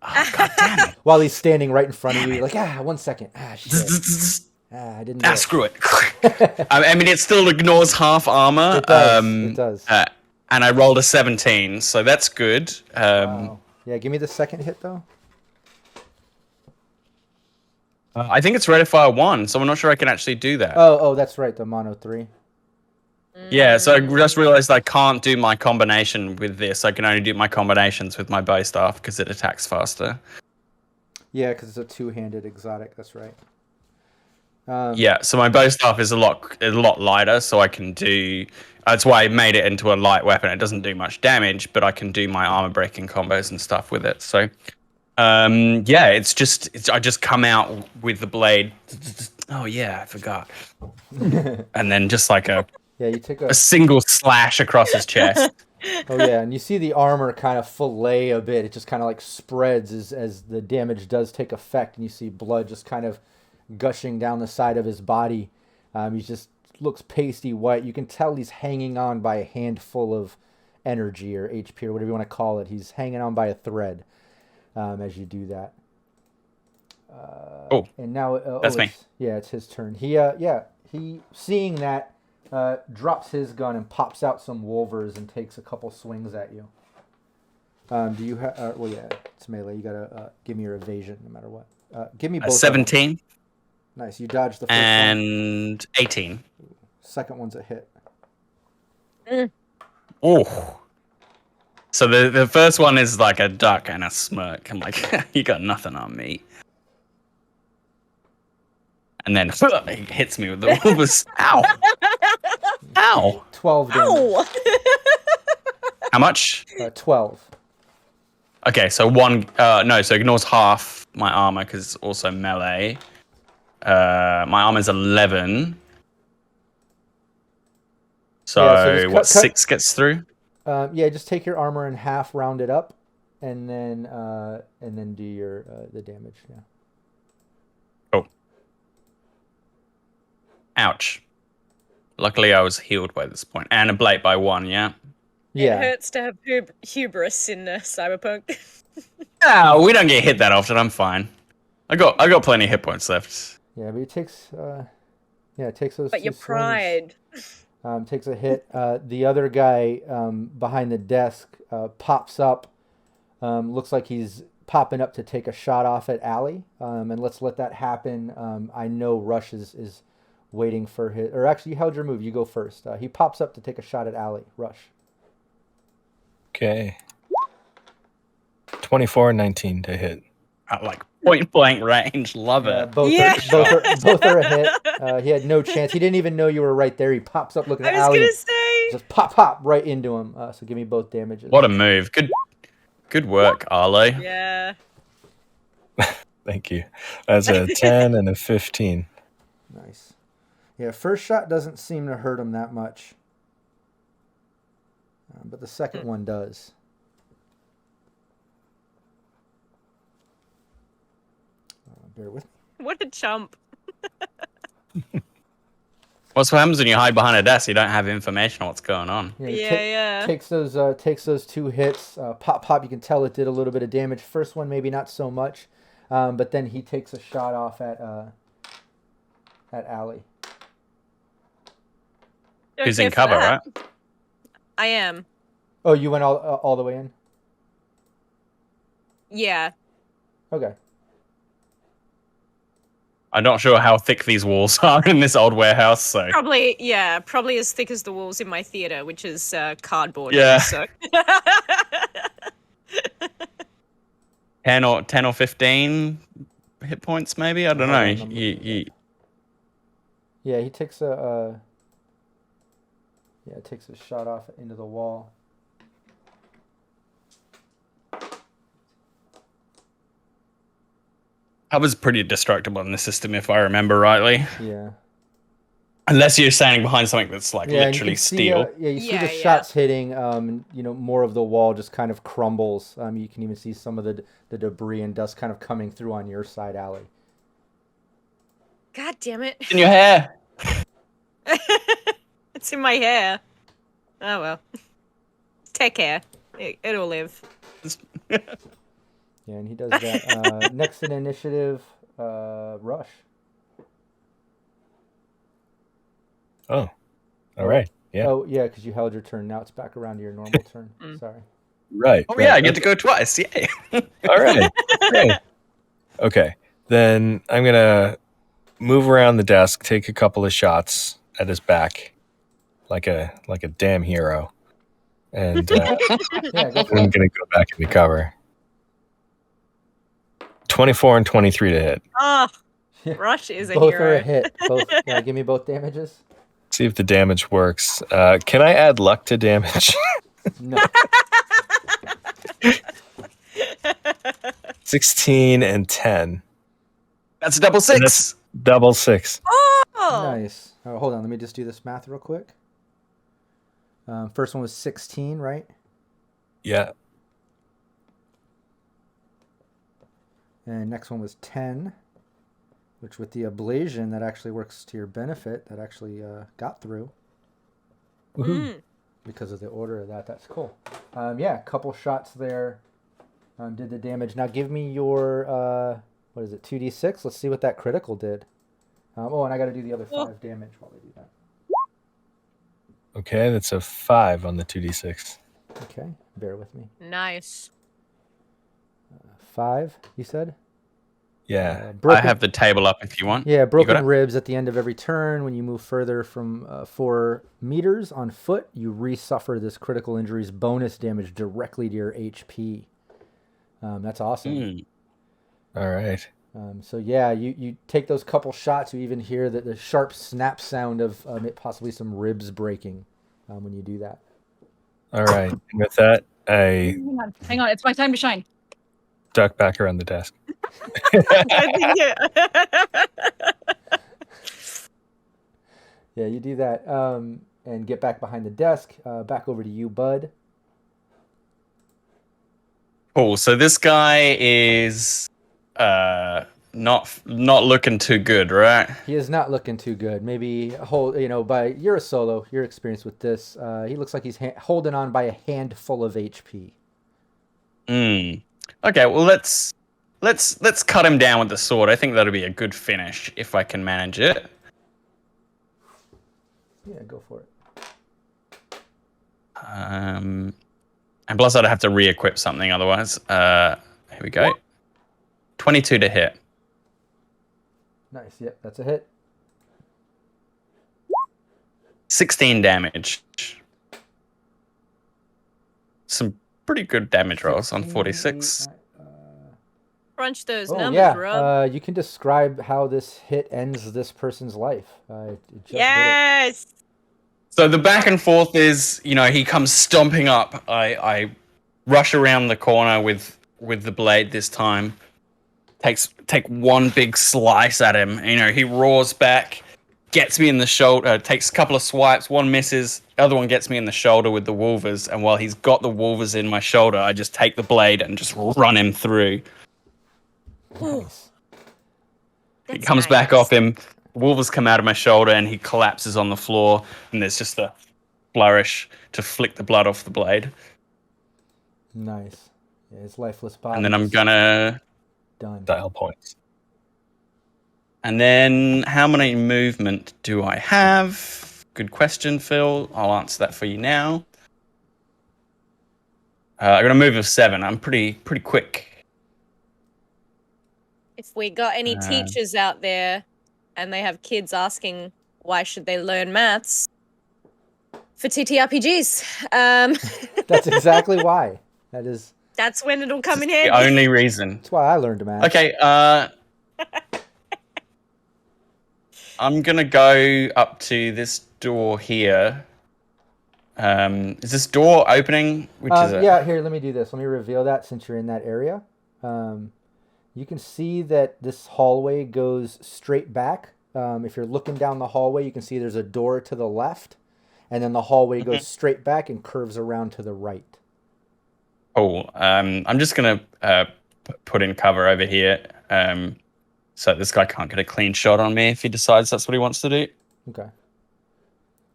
Oh, God damn it. While he's standing right in front of you, you're like, 1 second. Shit. I didn't do it. Screw it. I mean, it still ignores half armor. It does. It does. And I rolled a 17, so that's good. Wow. Yeah, give me the second hit, though. I think it's Redifire 1, so I'm not sure I can actually do that. Oh, that's right, the mono 3. Yeah, so I just realized I can't do my combination with this. I can only do my combinations with my bow staff because it attacks faster. Yeah, because it's a two-handed exotic. That's right. Yeah, so my bow staff is a lot lighter, so I can do. That's why I made it into a light weapon. It doesn't do much damage, but I can do my armor breaking combos and stuff with it. So, yeah, I just come out with the blade. Oh yeah, I forgot. And then just like you take a single slash across his chest. Oh yeah, and you see the armor kind of fillet a bit. It just kind of like spreads as the damage does take effect, and you see blood just kind of gushing down the side of his body. He just looks pasty white. You can tell he's hanging on by a handful of energy or HP or whatever you want to call it. He's hanging on by a thread as you do that. And now that's me. Yeah, it's his turn. He seeing that drops his gun and pops out some wolvers and takes a couple swings at you. Do you have? Well, yeah, it's melee. You gotta give me your evasion no matter what. Give me both. 17. Nice. You dodged the first one. And 18. Second one's a hit. Oh. So the first one is like a duck and a smirk. I'm like, you got nothing on me. And then he hits me with the wolves. Ow. Ow. 12 damage. Ow! How much? 12. Okay, so so ignores half my armor because it's also melee. My armor's 11. So, just cut- 6 gets through? Just take your armor in half, round it up, and then do your the damage. Yeah. Oh. Ouch. Luckily, I was healed by this point. And a blade by 1, yeah? Yeah. It hurts to have hubris in Cyberpunk. Oh, we don't get hit that often. I'm fine. I got plenty of hit points left. Yeah, but it takes those. But two your swings. pride. Takes a hit. The other guy behind the desk pops up. Looks like he's popping up to take a shot off at Allie. And let's let that happen. I know Rush is waiting for his. Or actually, you held your move. You go first. He pops up to take a shot at Allie. Rush. Okay. 24 and 19 to hit. Like point blank range. Love it. Both are a hit. He had no chance. He didn't even know you were right there. He pops up looking at I was Allie. gonna say. Just pop right into him. So give me both damages. What a move. Good work, Arlo. Yeah. Thank you. That's a 10 and a 15. Nice. Yeah, first shot doesn't seem to hurt him that much. But the second one does. Bear with me. What a chump. What's what happens when you hide behind a desk? You don't have information on what's going on. Yeah. Takes those two hits. Pop. You can tell it did a little bit of damage. First one maybe not so much, but then he takes a shot off at Allie. Who's in cover, right? I am. Oh, you went all the way in? Yeah. Okay. I'm not sure how thick these walls are in this old warehouse, so... Probably as thick as the walls in my theater, which is cardboard. Yeah. So. 10 or 15 hit points, maybe? I don't know. Yeah, he takes takes a shot off into the wall. I was pretty destructible in the system, if I remember rightly. Yeah. Unless you're standing behind something that's like Yeah, literally steel. You see the shots hitting. More of the wall just kind of crumbles. You can even see some of the debris and dust kind of coming through on your side, Allie. God damn it! In your hair. It's in my hair. Oh well. Take care. It'll live. Yeah, and he does that. Next in initiative, Rush. Oh, all right. Yeah. Oh, yeah, because you held your turn. Now it's back around to your normal turn. Sorry. Right. Oh right. yeah, I get to go twice. Yay! All right. Great. Okay. Then I'm gonna move around the desk, take a couple of shots at his back, like a damn hero, and Yeah, go for I'm it. gonna go back into cover. 24 and 23 to hit. Oh, Rush is a Both hero. are a hit. Both. Yeah, give me both damages. See if the damage works. Can I add luck to damage? No. 16 and 10. That's a double six. Double six. Oh, Nice. Hold on. Let me just do this math real quick. First one was 16, right? Yeah. And next one was 10, which with the ablation, that actually works to your benefit. That actually got through because of the order of that. That's cool. Yeah, a couple shots there did the damage. Now give me your, what is it, 2d6? Let's see what that critical did. And I got to do the other 5 damage while I do that. Okay, that's a 5 on the 2d6. Okay, bear with me. nice. 5, you said? Yeah. I have the table up if you want. Yeah, You got broken it? ribs at the end of every turn. When you move further from 4 meters on foot, you re-suffer this critical injuries bonus damage directly to your HP. That's awesome. All right. So yeah, you take those couple shots. You even hear the sharp snap sound of possibly some ribs breaking when you do that. All right. And with that, I Hang on, it's my time to shine. duck back around the desk. Yeah, you do that and get back behind the desk. Back over to you, Bud. Cool. So this guy is not looking too good, right? He is not looking too good. Maybe you're a solo. Your experience with this, he looks like he's holding on by a handful of HP. Okay. Well, let's cut him down with the sword. I think that'll be a good finish if I can manage it. Yeah, go for it. And plus, I'd have to re-equip something otherwise. Here we go. 22 to hit. Nice. Yep, that's a hit. 16 damage. Some pretty good damage rolls on 46. Crunch those Oh numbers, yeah. Rob. You can describe how this hit ends this person's life. It just did it. Yes. So the back and forth is, he comes stomping up. I rush around the corner with the blade this time. Take one big slice at him. He roars back, gets me in the shoulder, takes a couple of swipes, one misses, the other one gets me in the shoulder with the wolvers, and while he's got the wolvers in my shoulder, I just take the blade and just run him through. Nice. He comes back off him, wolvers come out of my shoulder, and he collapses on the floor, and there's just a flourish to flick the blood off the blade. Nice. Yeah, his lifeless body. And then I'm is gonna... done. Dial points. And then how many movement do I have? Good question, Phil. I'll answer that for you now. I'm gonna move of 7. I'm pretty quick. If we got any teachers out there and they have kids asking why should they learn maths for TTRPGs, That's exactly why. that's when it'll come in The handy. only reason. That's why I learned math. Okay, I'm gonna go up to this door here. Is this door opening? Which is it? Yeah, here, let me do this. Let me reveal that since you're in that area. You can see that this hallway goes straight back. If you're looking down the hallway, you can see there's a door to the left, and then the hallway goes straight back and curves around to the right. Cool. I'm just gonna put in cover over here, so this guy can't get a clean shot on me if he decides that's what he wants to do. Okay.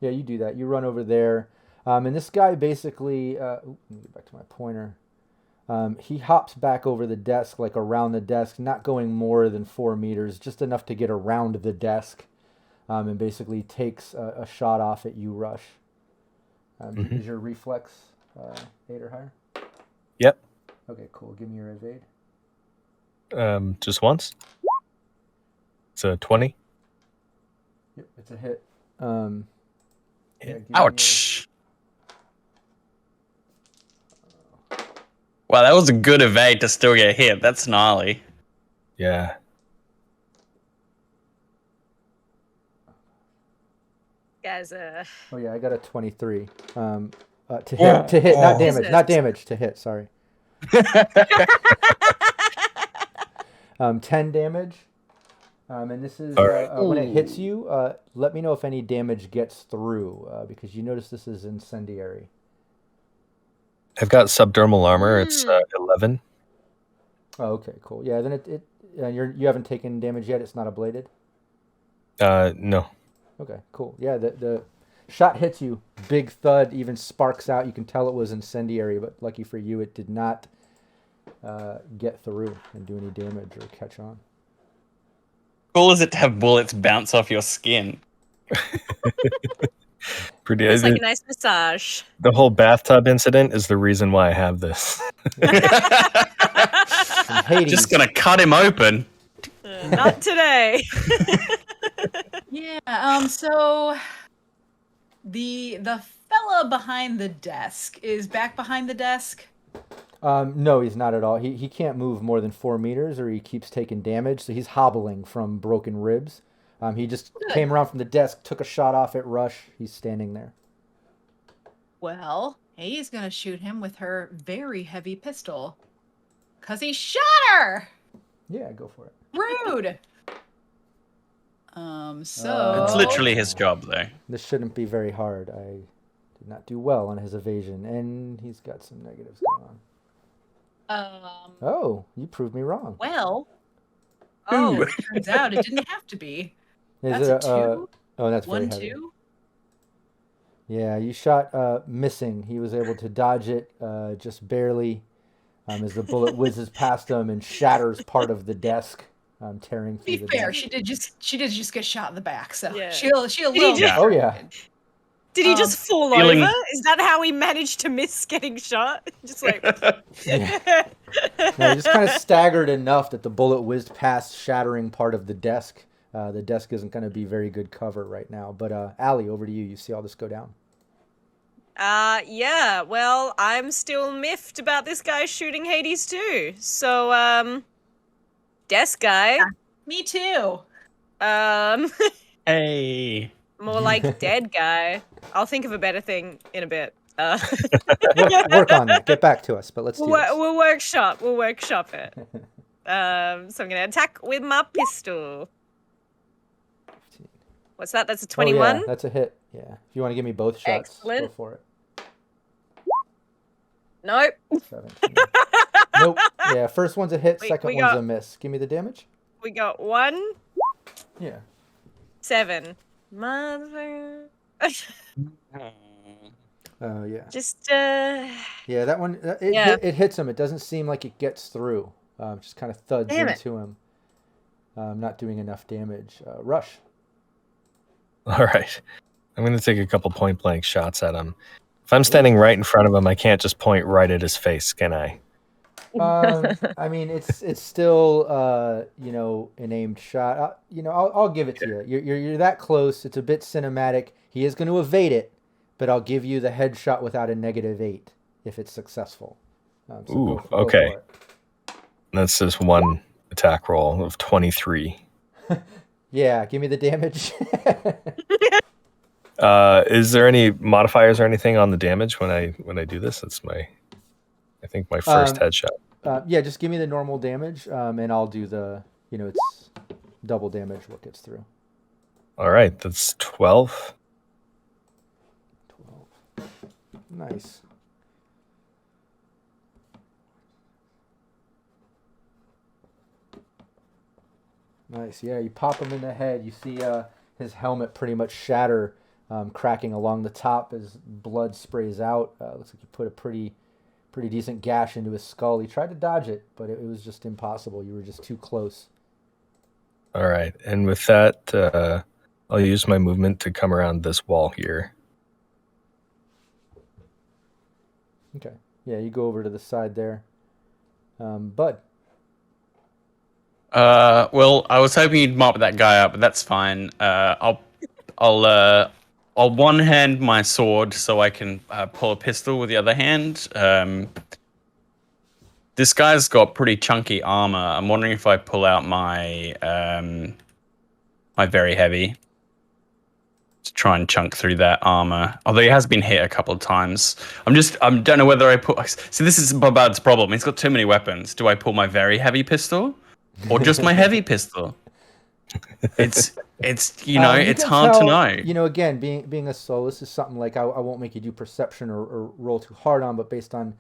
Yeah, you do that. You run over there. And this guy basically, let me get back to my pointer. He hops back over the desk, like around the desk, not going more than 4 meters, just enough to get around the desk, and basically takes a shot off at you, Rush. Is your reflex 8 or higher? Yep. Okay, cool. Give me your evade. Just once. It's a 20. Yep, it's a hit. Give me Ouch. Wow, that was a good evade to still get hit. That's gnarly. Yeah. Guys, Oh yeah, I got a 23. To hit, not damage, Jesus. not damage, to hit. Sorry. 10 damage. And this is All right. when it hits you. Let me know if any damage gets through, because you notice this is incendiary. I've got subdermal armor. It's 11. Oh, okay, cool. Yeah, then you haven't taken damage yet. It's not ablated. No. Okay, cool. Yeah, the shot hits you, big thud, even sparks out. You can tell it was incendiary, but lucky for you, it did not get through and do any damage or catch on. Cool is it to have bullets bounce off your skin? Pretty. it's like a nice massage. The whole bathtub incident is the reason why I have this. Hades. Just gonna cut him open. Not today. Yeah. So the fella behind the desk is back behind the desk. No, he's not at all. He can't move more than 4 meters, or he keeps taking damage. So he's hobbling from broken ribs. He just came around from the desk, took a shot off at Rush. He's standing there. Well, Hayes gonna shoot him with her very heavy pistol. 'Cause he shot her! Yeah, go for it. Rude! So... It's literally his job, though. This shouldn't be very hard. I did not do well on his evasion, and he's got some negatives going on. Oh, you proved me wrong. Well... Oh, it turns out it didn't have to be. Is That's it a 2? Oh, that's One, very heavy. 2? Yeah, you shot missing. He was able to dodge it just barely as the bullet whizzes past him and shatters part of the desk, tearing To through be the fair, desk. she did just get shot in the back, so Yeah. she'll he little just- Oh yeah. Did he just fall feeling- over? Is that how he managed to miss getting shot? Just like. Yeah. No, he just kind of staggered enough that the bullet whizzed past, shattering part of the desk. The desk isn't going to be very good cover right now. But Allie, over to you. You see all this go down. Yeah, well, I'm still miffed about this guy shooting Hades too. So, desk guy. Me too. Hey. More like dead guy. I'll think of a better thing in a bit. Work on that. Get back to us. But let's do this. We'll workshop it. So I'm gonna attack with my pistol. 15. What's that? That's a Oh, 21. yeah, that's a hit. Yeah. If you want to give me both shots, Excellent. go for it. Nope. 17. Nope. Yeah, first one's a hit, We second one's got- a miss. Give me the damage. We got 1, Yeah. 7. Mother. Oh, yeah. Just Yeah, that one, Yeah. it hits him. It doesn't seem like it gets through. Just kind of thuds Damn it. into him. Not doing enough damage. Rush. All right. I'm going to take a couple point blank shots at him. If I'm standing right in front of him, I can't just point right at his face, can I? I mean, it's still an aimed shot. I'll give it to you. You're that close. It's a bit cinematic. He is going to evade it, but I'll give you the headshot without a -8 if it's successful. Ooh, go okay. for it. That's just one attack roll of 23. Yeah, give me the damage. Is there any modifiers or anything on the damage when I do this? That's I think my first headshot. Yeah, just give me the normal damage, and I'll do it's double damage what gets through. All right, that's 12. 12. Nice. Nice. Yeah, you pop him in the head. You see his helmet pretty much shatter cracking along the top as blood sprays out. Looks like you put a pretty decent gash into his skull. He tried to dodge it, but it was just impossible. You were just too close. All right, and with that, I'll use my movement to come around this wall here. Okay. Yeah, you go over to the side there. Bud. Well, I was hoping you'd mop that guy up, but that's fine. I'll one hand my sword so I can pull a pistol with the other hand. This guy's got pretty chunky armor. I'm wondering if I pull out my my very heavy to try and chunk through that armor. Although he has been hit a couple of times. I don't know whether I put. See, this is Bud's problem. He's got too many weapons. Do I pull my very heavy pistol, or just my heavy pistol? It's it's hard to know. Again, being a soul, this is something like I won't make you do perception or roll too hard on, but based on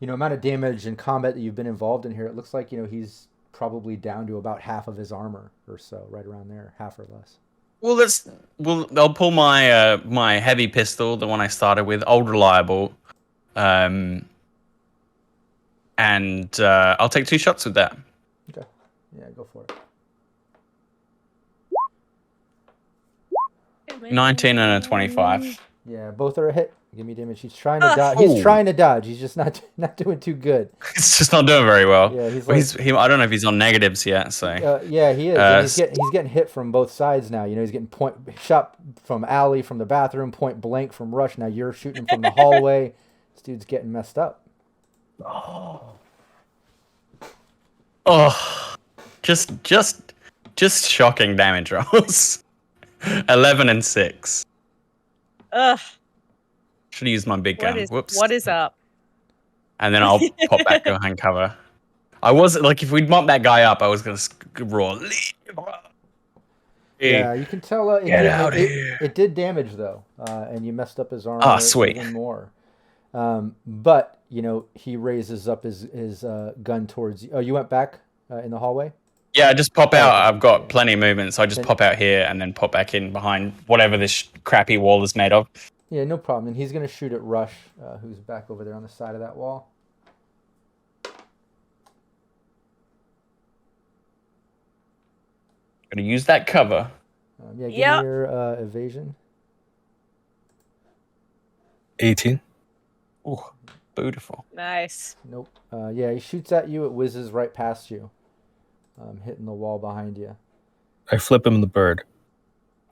amount of damage and combat that you've been involved in here, it looks like he's probably down to about half of his armor or so, right around there, half or less. Well, I'll pull my my heavy pistol, the one I started with, old reliable, and I'll take 2 shots with that. Okay, yeah, go for it. 19 and a 25. Yeah, both are a hit. Give me damage. He's trying to dodge. He's trying to dodge. He's just not doing too good. It's just not doing very well. Yeah, I don't know if he's on negatives yet. So yeah, he is. He's getting hit from both sides now. He's getting shot from alley, from the bathroom, point blank from rush. Now you're shooting him from the hallway. This dude's getting messed up. Just shocking damage rolls. 11 and 6. Ugh. Should have used my big gun. Whoops. What is up? And then I'll pop back behind cover. I was like, if we'd mop that guy up, I was gonna roar. Yeah, you can tell it did damage though, and you messed up his armor even more. But he raises up his gun towards you. Oh, you went back in the hallway? Yeah, just pop out. I've got plenty of movement, so I just pop out here and then pop back in behind whatever this crappy wall is made of. Yeah, no problem. And he's going to shoot at Rush, who's back over there on the side of that wall. Gonna use that cover. Give me your evasion. 18. Ooh, beautiful. Nice. Nope. He shoots at you. It whizzes right past you, hitting the wall behind you. I flip him the bird.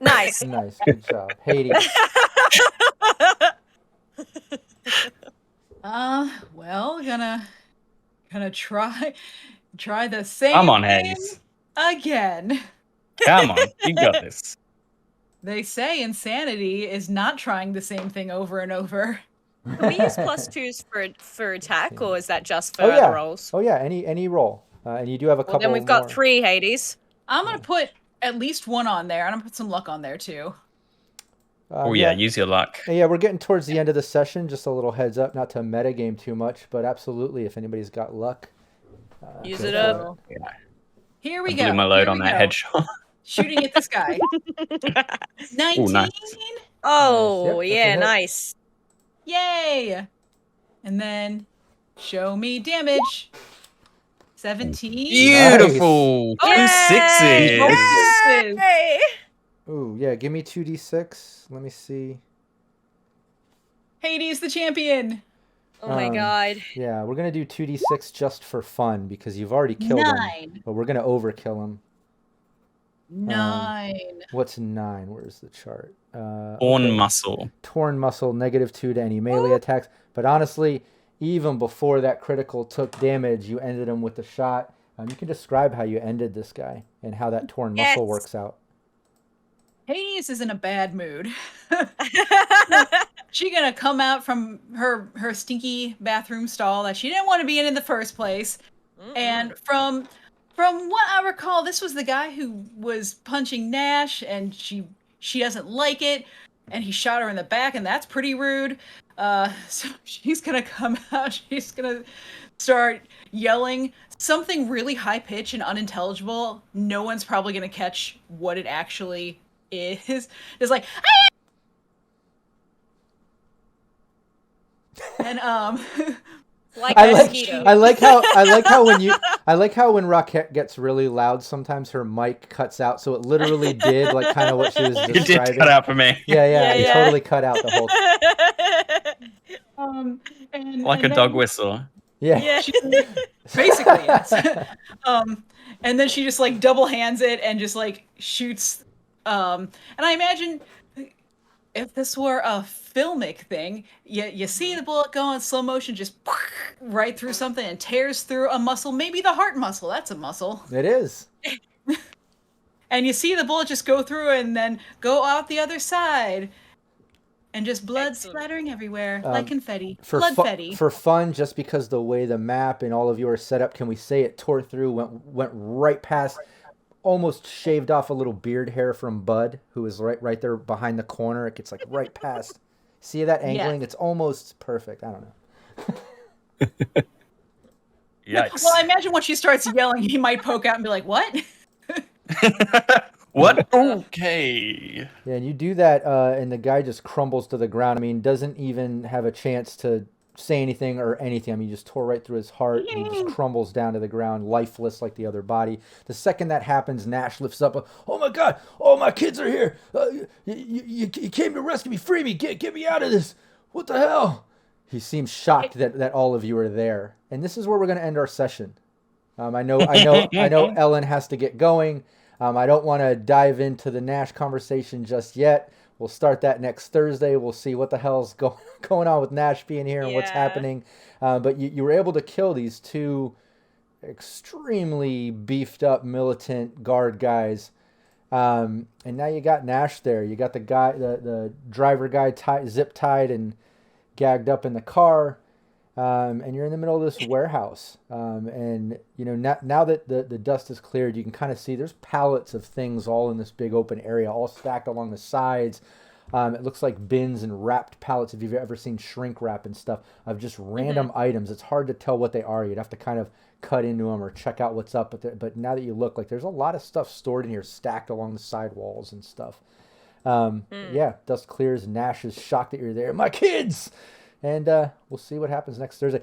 Nice. Nice. Good job. Hades. Well, gonna try the same Come on, thing Hades. again. Come on, you got this. They say insanity is not trying the same thing over and over. Can we use +2s for attack, or is that just for other rolls? Oh yeah, any roll. And you do have a couple. Then we've got more. 3 Hades. I'm gonna put at least 1 on there. I'm gonna put some luck on there too. Use your luck. Yeah, we're getting towards the end of the session. Just a little heads up, not to metagame too much, but absolutely, if anybody's got luck, use it up. Yeah. Here we I go. blew my load on that headshot. Shooting at this guy. 19. Ooh, nice. Oh, Yep, yeah, that's a hit. nice. Yay! And then show me damage. 17. Beautiful. Nice. 2 6s. Bonuses. Hey. Ooh, yeah, give me 2d6. Let me see. Hades the champion. Oh my god. Yeah, we're going to do 2d6 just for fun because you've already killed him. 9. But we're going to overkill him. 9. What's 9? Where's the chart? Torn muscle. Torn muscle, -2 to any melee attacks. But honestly, even before that critical took damage, you ended him with a shot. You can describe how you ended this guy and how that torn muscle works out. Hades is in a bad mood. She gonna come out from her stinky bathroom stall that she didn't want to be in the first place. And from what I recall, this was the guy who was punching Nash, and she doesn't like it, and he shot her in the back, and that's pretty rude. So she's gonna come out. She's gonna start yelling something really high pitched and unintelligible. No one's probably gonna catch what it actually is. It's like, And Like a mosquito. I like how when Rockette gets really loud, sometimes her mic cuts out, so it literally did like kind of what she was It describing. did cut out for me. Yeah, it Yeah. totally cut out the whole. Like a dog whistle. Yeah. Basically, yes. And then she just like double hands it and just like shoots. And I imagine if this were a filmic thing, you see the bullet go in slow motion, just right through something and tears through a muscle, maybe the heart muscle. That's a muscle. It is. And you see the bullet just go through and then go out the other side. And just blood splattering everywhere, like confetti. Bloodfetti. For fun, just because the way the map and all of you are set up, can we say it tore through, went right past, almost shaved off a little beard hair from Bud, who is right there behind the corner. It gets like right past. See that angling? Yeah. It's almost perfect. I don't know. Yikes. Well, I imagine when she starts yelling, he might poke out and be like, "What?" What? Okay. Yeah, and you do that, and the guy just crumbles to the ground. I mean, doesn't even have a chance to say anything or anything. I mean, you just tore right through his heart, and he just crumbles down to the ground, lifeless like the other body. The second that happens, Nash lifts up. Oh my God! All my kids are here. You came to rescue me, free me, get me out of this. What the hell? He seems shocked that all of you are there, and this is where we're going to end our session. I know Ellen has to get going. I don't want to dive into the Nash conversation just yet. We'll start that next Thursday. We'll see what the hell's going on with Nash being here and what's happening. But you were able to kill these two extremely beefed up militant guard guys. And now you got Nash there. You got the driver guy zip tied and gagged up in the car. And you're in the middle of this warehouse. And, you know, now that the dust is cleared, you can kind of see there's pallets of things all in this big open area, all stacked along the sides. It looks like bins and wrapped pallets, if you've ever seen shrink wrap and stuff, of just random items. It's hard to tell what they are. You'd have to kind of cut into them or check out what's up. But now that you look, like there's a lot of stuff stored in here, stacked along the side walls and stuff. Yeah, dust clears. Nash is shocked that you're there. My kids! And we'll see what happens next Thursday.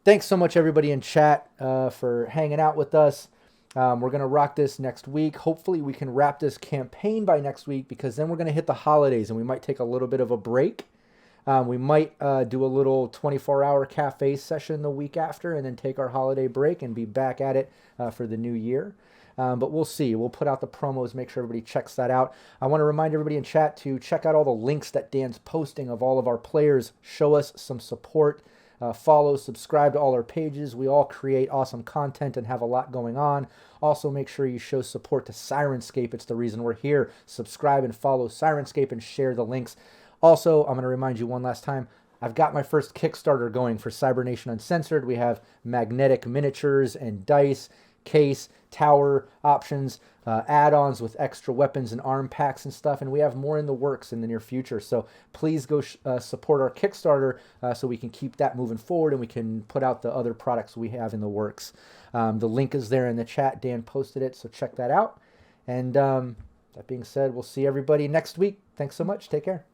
Thanks so much, everybody in chat, for hanging out with us. We're going to rock this next week. Hopefully, we can wrap this campaign by next week, because then we're going to hit the holidays, and we might take a little bit of a break. We might do a little 24-hour cafe session the week after, and then take our holiday break and be back at it for the new year. But we'll see. We'll put out the promos, make sure everybody checks that out. I want to remind everybody in chat to check out all the links that Dan's posting of all of our players. Show us some support. Follow, subscribe to all our pages. We all create awesome content and have a lot going on. Also, make sure you show support to Syrinscape. It's the reason we're here. Subscribe and follow Syrinscape and share the links. Also, I'm going to remind you one last time, I've got my first Kickstarter going for Cybernation Uncensored. We have magnetic miniatures and dice, case, tower options, add-ons with extra weapons and arm packs and stuff, and we have more in the works in the near future. So please go support our Kickstarter so we can keep that moving forward and we can put out the other products we have in the works. The link is there in the chat. Dan posted it, so check that out. And that being said, we'll see everybody next week. Thanks so much. Take care.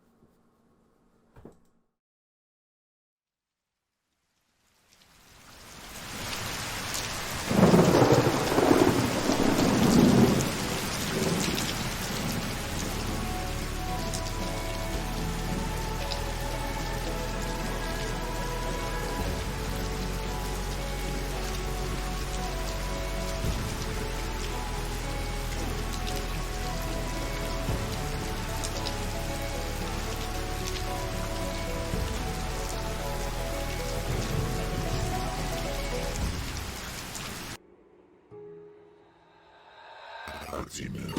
Ultimate.